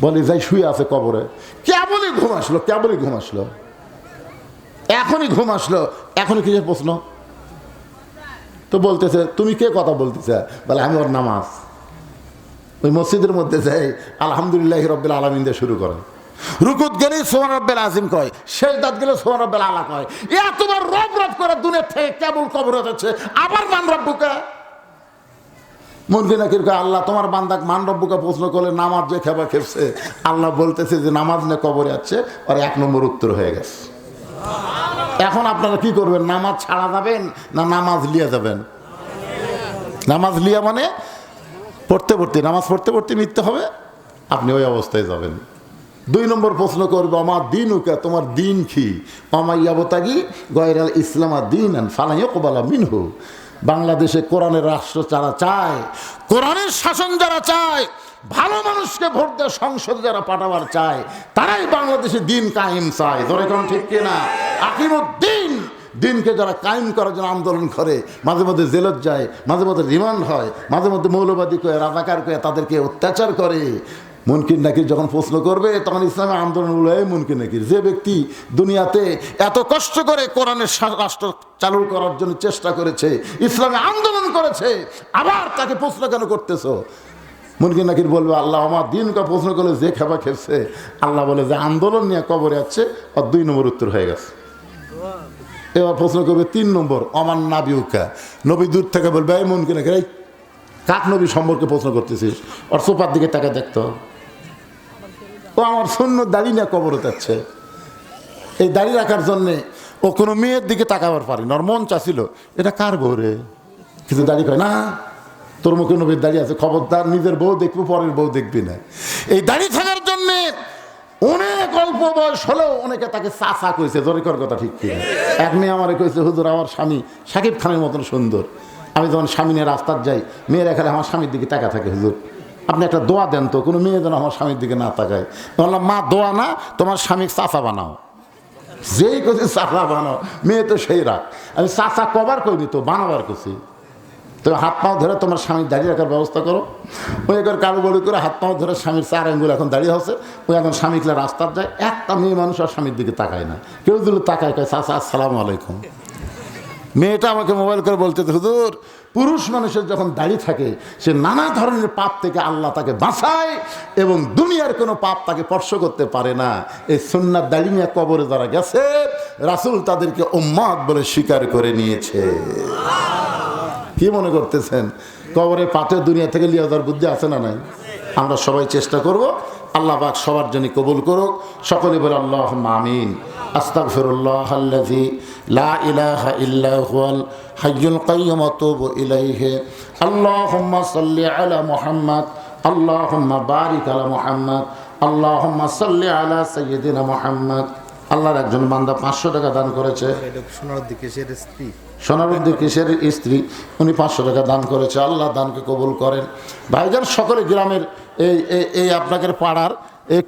বলে, যাই শুয়ে আছে কবরে, কেবলই ঘুম আসলো, কেবলই ঘুম আসলো, এখনই ঘুম আসলো, এখনই কিসের প্রশ্ন? তো বলতেছে, তুমি কে কথা বলতেছে? বলে, আমি ওর নামাজ। ওই মসজিদের মধ্যে যাই আলহামদুলিল্লাহ রাব্বিল আলামিন দিয়ে শুরু করে, রুকুত গেলেই সুবহান রাব্বিল আযীম কয়, সেজদাত গেলে সুবহান রাব্বিল আলা কয়। এতবার রব রব করে দুনিয়া থেকে কেবল কবরে যাচ্ছে, আবার মান রব্বুকা। মুনকির নাকির কয়, আল্লাহ, তোমার বান্দাক মান রব্বুকা প্রশ্ন করলে নামাজ যে খেবা খেপছে, আল্লাহ বলতেছে যে নামাজ নিয়ে কবরে আছে, আর 1 নম্বর উত্তর হয়ে গেছে। এখন আপনারা কি করবেন? নামাজ ছাড়া যাবেন না নামাজ লিয়া যাবেন? নামাজ লিয়া মানে পড়তে পড়তে, নামাজ পড়তে পড়তে মৃত্যু হবে, আপনি ওই অবস্থায় যাবেন। 2 নম্বর প্রশ্ন করবে, আমার দিন উকা, তোমার দিন কি? অমাইয়াবতাগি গয়রাল ইসলামা দিন ফালাই কবালা মিনহু। বাংলাদেশে কোরআনের রাষ্ট্র যারা চায়, কোরআনের শাসন যারা চায়, ভালো মানুষকে ভোট দিয়ে সংসদে যারা পাঠাবার চায়, তারাই বাংলাদেশে দিন কায়েম চায়। ধরে কোন ঠিক কিনা? আকিমুদ্দিন, দিনকে যারা কায়েম করার জন্য আন্দোলন করে, মাঝে মধ্যে জেলত যায়, মাঝে মধ্যে রিমান্ড হয়, মাঝে মধ্যে মৌলবাদী করে, রাজাকার করে তাদেরকে অত্যাচার করে। মুনকির নাকির যখন প্রশ্ন করবে, তখন ইসলামী আন্দোলন উল্লেখ মুনকির নাকির। যে ব্যক্তি দুনিয়াতে এত কষ্ট করে কোরআনের রাষ্ট্র চালু করার জন্য চেষ্টা করেছে, ইসলামী আন্দোলন করেছে, আবার তাকে প্রশ্ন কেন করতেছো? মুনকির নাকির বলবে, আল্লাহ, আমার দিনকে প্রশ্ন করলে যে খেপা খেপছে, আল্লাহ বলে যে আন্দোলন নিয়ে কবরে আছে, আর 2 নম্বর উত্তর হয়ে গেছে। এবার প্রশ্ন করবে 3 নম্বর, অমান নাবিউকা, নবী দূর থেকে বলবে, এই মুনকির নাকির, এই কাক নবী সম্পর্কে প্রশ্ন করতেছিস? ওর সোপার দিকে তাকে দেখতো, ও আমার শূন্য দাড়ি নিয়ে কবরে যাচ্ছে। এই দাড়ি রাখার জন্যে ও কোনো মেয়ের দিকে তাকাবার পারে না, ওর মন চাচ্ছিল এটা কার বউ রে, কিন্তু দাড়ি কয় না, তোর মুখে নবীর দাড়ি আছে, খবরদার নিজের বউ দেখবো, পরের বউ দেখবি না। এই দাড়ি থাকার জন্যে অনেক অল্প বয়স হলেও অনেকে তাকে চাচা কইছে। জরিকর কথা ঠিক কি? এক মেয়ে আমারে কইছে, হুজুর, আমার স্বামী শাকিব খানের মতন সুন্দর। আমি যখন স্বামী নিয়ে রাস্তার যাই, মেয়েরা খেলে আমার স্বামীর দিকে তাকা থাকে, হুজুর আপনি একটা দোয়া দেন তো, কোনো মেয়ে যেন আমার স্বামীর দিকে না তাকায়। বললাম, মা, দোয়া না, তোমার স্বামীকে চাচা বানাও। যেই কইছে চাচা বানাও, মেয়ে তো সেই রাখ। আমি চাচা কবার কইনি তো, বানাবার কইছি। তুমি হাত পাও ধরে তোমার স্বামীর দাঁড়িয়ে রাখার ব্যবস্থা করো। ওই একবার কারো বলি করে হাত পাও ধরে স্বামীর 4 আঙ্গুল এখন দাঁড়িয়ে হচ্ছে। ওই এখন স্বামীকে রাস্তার যায়, একটা মেয়ে মানুষ আর স্বামীর দিকে তাকায় না। কেউ দিল তাকায়, কয় চাচা আসসালামু আলাইকুম। মেয়েটা আমাকে মোবাইল করে বলতে, হুজুর পুরুষ মানুষের যখন দাড়ি থাকে সে নানা ধরনের পাপ থেকে আল্লাহ তাকে বাঁচায় এবং দুনিয়ার কোনো পাপ তাকে স্পর্শ করতে পারে না। এই সুন্নাত দাড়ি নিয়ে কবরে যারা গেছে রাসূল তাদেরকে উম্মত বলে স্বীকার করে নিয়েছে। কি মনে করতেছেন কবরে পাতে দুনিয়া থেকে লিয়ে যাওয়ার বুদ্ধি আছে না নাই? আমরা সবাই চেষ্টা করব, আল্লাহ পাক সবার জন্য কবুল করুক। সকলে বলে আল্লাহুম্মা আমিন। আস্তাগফিরুল্লাহাল্লাযী লা ইলাহা ইল্লা হুয়াল হাইয়ুল কাইয়্যুম ওয়া আতুবু ইলাইহি। আল্লাহুম্মা সাল্লি আলা মুহাম্মাদ, আল্লাহুম্মা বারিক আলা মুহাম্মাদ, আল্লাহুম্মা সাল্লি আলা সাইয়্যিদিনা মুহাম্মাদ। আল্লাহর একজন বান্দা 500 টাকা দান করেছে। সোনারুদ্দিন কিসের স্ত্রী, উনি 500 টাকা দান করেছে। আল্লাহ দানকে কবুল করেন। ভাইজান সকলে গ্রামের এই আপনাদের পাড়ার এই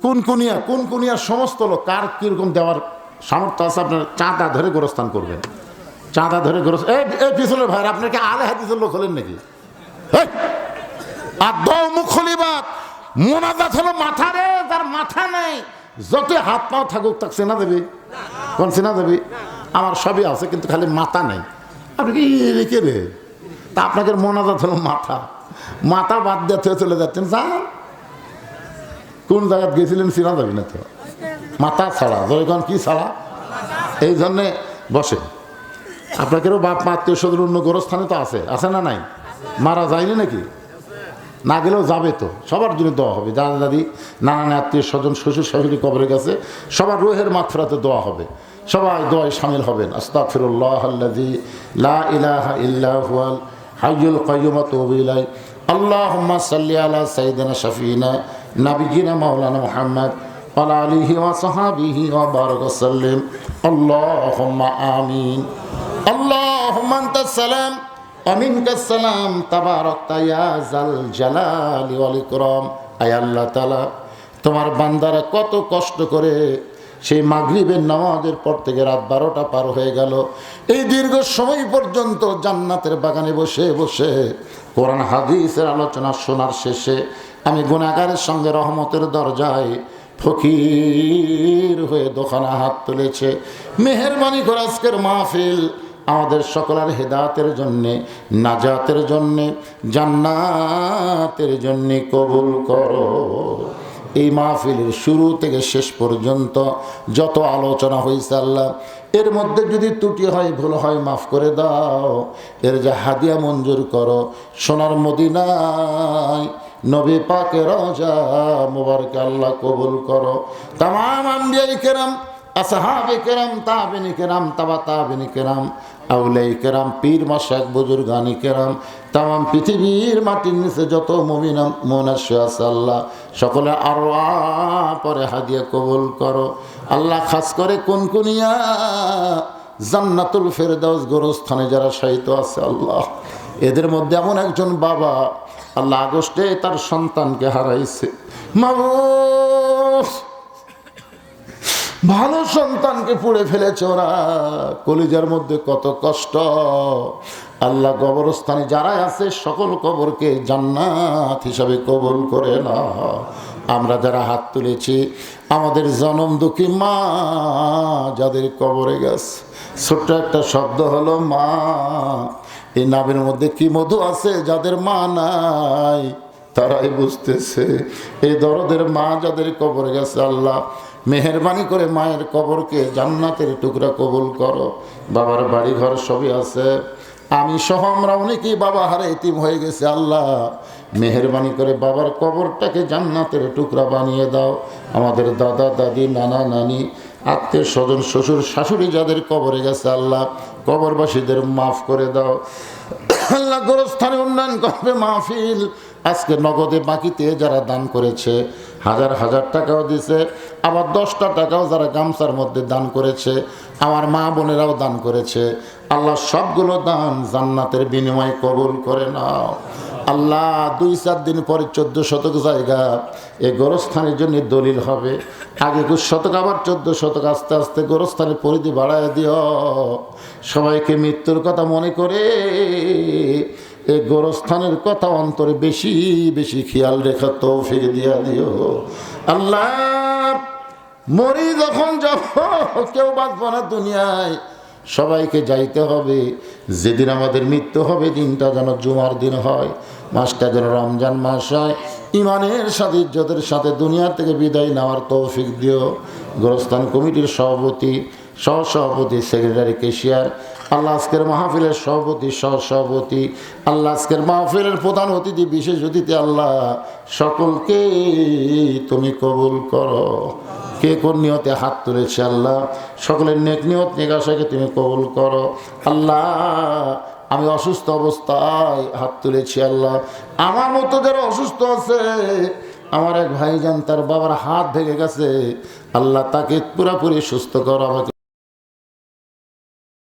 কুনকুনিয়ার সমস্ত লোক কার কীরকম দেওয়ার সামর্থ্য আছে আপনার চাঁদা ধরে গোরস্থান করবেন। চাঁদা ধরে এই পিছনের ভাইয়ের আপনাকে আলে হাদিসের লোক হলেন নাকি? আদৌ মুখ খলিবাত মোনাজাত হলো মাথা রে, তার মাথা নেই যত হাত পাও থাকুক তাকে চেনা দেবে। কোন চেনা দেবে? আমার সবই আছে কিন্তু খালি মাথা নেই। আপনি কি রেখে রে? তা আপনাকে মোনাজাত হলো মাথা বাদ দিয়ে চলে যাচ্ছেন। যান কোন জায়গায় গেছিলেন চেনা যাবে না তো, মাথা ছাড়া যখন কি ছাড়া। এই জন্যে বসে আপনাকেও বাপ মা আত্মীয় স্বজন অন্য গোরস্থানে তো আছে না নাই? মারা যায়নি নাকি? না গেলেও যাবে তো, সবার জন্য দোয়া হবে। দাদা দাদি নানা আত্মীয় স্বজন শ্বশুর শাশুড়ি কবরে গেছে, সবার রুহের মাগফিরাতে দোয়া হবে। সবাই দোয়ায় শামিল হবেন। আস্তাগফিরুল্লাহাল্লাযী লা ইলাহা ইল্লা হুয়াল হাইয়ুল কাইয়্যুম ওয়া আতুবু ইলাইহি। আল্লাহুম্মা সাল্লি আলা সাইয়্যিদিনা শাফিঈনা নাবিয়িনা মাওলানা মুহাম্মদ ওয়া আলা আলিহি ওয়া সাহবিহি ওয়া বারাক ওয়া সাল্লিম। আল্লাহুম্মা আমিন। আল্লাহুম্মা আনতাস সালাম ওয়া মিনকাস সালাম তাবারাকতা ইয়া যাল জালালি ওয়াল ইকরাম। আয় আল্লাহ তাআলা, তোমার বান্দারা কত কষ্ট করে সেই মাগরিবের নামাজের পর থেকে রাত 12টা পার হয়ে গেল, এই দীর্ঘ সময় পর্যন্ত জান্নাতের বাগানে বসে বসে কোরআন হাদিসের আলোচনা শোনার শেষে আমি গুনাহগারের সঙ্গে রহমতের দরজায় ফকির হয়ে দোকানে হাত তুলেছে। মেহেরবানি করে আজকের মাহফিল আমাদের সকলের হেদায়েতের জন্যে, নাজাতের জন্যে, জান্নাতের জন্যে কবুল করো। এই মাহফিলের শুরু থেকে শেষ পর্যন্ত যত আলোচনা হয়েছে আল্লাহ, এর মধ্যে যদি ত্রুটি হয় ভুল হয় মাফ করে দাও। এর যে হাদিয়া মঞ্জুর করো। সোনার মদিনায় নবী পাকের রওজা মুবারক আল্লাহ কবুল করো। তামাম আম্বিয়ায়ে কেরাম, আসহাবে কেরাম, তাবেঈনে কেরাম, তাবা তাবেঈনে কেরাম, আউলিয়ায়ে কেরাম, পীর মাশায়েখ, বুজুর্গানে কেরাম, তামাম পৃথিবীর মাটির নিচে যত মুমিন মুনাশা আছে আল্লাহ সকলে আরওয়াহ পরে হাদিয়া কবুল করো। আল্লাহ খাস করে কুনকুনিয়া জান্নাতুল ফেরদাউস গোরস্থানে যারা শায়িত আছে আল্লাহ, এদের মধ্যে এমন একজন বাবা আল্লাহ আগস্টে তার সন্তানকে হারাইছে। মাবুদ, ভালো সন্তানকে পুড়ে ফেলেছে ওরা, কলিজার মধ্যে কত কষ্ট। আল্লাহ কবরস্থানে যারা আছে সকল কবরকে জান্নাত হিসাবে কবুল করে না। আমরা যারা হাত তুলেছি আমাদের জনম দুঃখী মা যাদের কবরে গেছে, ছোট্ট একটা শব্দ হলো মা। এই নামের মধ্যে কি মধু আছে যাদের মা নাই তারাই বুঝতেছে। এই দরদের মা যাদের কবরে গেছে আল্লাহ মেহেরবানি করে মায়ের কবরকে জান্নাতের টুকরা কবুল করো। বাবার বাড়ি ঘর সবই আছে, আমি সহ আমরা অনেকেই বাবা হারে এতিম হয়ে গেছে আল্লাহ মেহেরবানি করে বাবার কবরটাকে জান্নাতের টুকরা বানিয়ে দাও। আমাদের দাদা দাদি নানা নানি আত্মীয় স্বজন শ্বশুর শাশুড়ি যাদের কবরে গেছে আল্লাহ কবরবাসীদের মাফ করে দাও আল্লাহ। গোরস্থানে উন্নয়ন করবে মাহফিল। আজকে নগদে বাকিতে যারা দান করেছে হাজার হাজার টাকাও দিছে, আবার 10টা টাকাও যারা গামছার মধ্যে দান করেছে, আমার মা বোনেরাও দান করেছে আল্লাহ সবগুলো দান জান্নাতের বিনিময়ে কবুল করে নাও আল্লাহ। 2-4 দিন পরে 14 শতক জায়গা এই গোরস্থানের জন্য দলিল হবে। আগে 21 শতক আবার 14 শতক, আস্তে আস্তে গোরস্থানের পরিধি বাড়ায় দিও। সবাইকে মৃত্যুর কথা মনে করে এই গোরস্থানের কথা অন্তরে বেশি বেশি খেয়াল রেখা তৌফিক দিয়া দিও আল্লাহ। মরি যখন কেউ বাঁচব না দুনিয়ায়, সবাইকে যাইতে হবে। যেদিন আমাদের মৃত্যু হবে দিনটা যেন জুমার দিন হয়, মাসটা যেন রমজান মাস হয়। ইমানের সাথে ইজ্জতের সাথে দুনিয়া থেকে বিদায় নেওয়ার তৌফিক দিও। গোরস্থান কমিটির সভাপতি, সহসভাপতি, সেক্রেটারি, কেশিয়ার, আল্লাহ আজকের মাহফিলের সভাপতি, সহসভাপতি, আল্লাহ আজকের মাহফিলের প্রধান অতিথি, বিশেষ অতিথি, আল্লাহ সকলকে তুমি কবুল করো। কে কোন নিয়তে হাত তুলেছে আল্লাহ সকলের নেক নিয়ত নেক আশাকে তুমি কবুল করো। আল্লাহ আমি অসুস্থ অবস্থায় হাত তুলেছি আল্লাহ, আমার মতো যারা অসুস্থ আছে, আমার এক ভাইজান তার বাবার হাত ভেঙে গেছে, আল্লাহ তাকে পুরোপুরি সুস্থ করো। আমাকে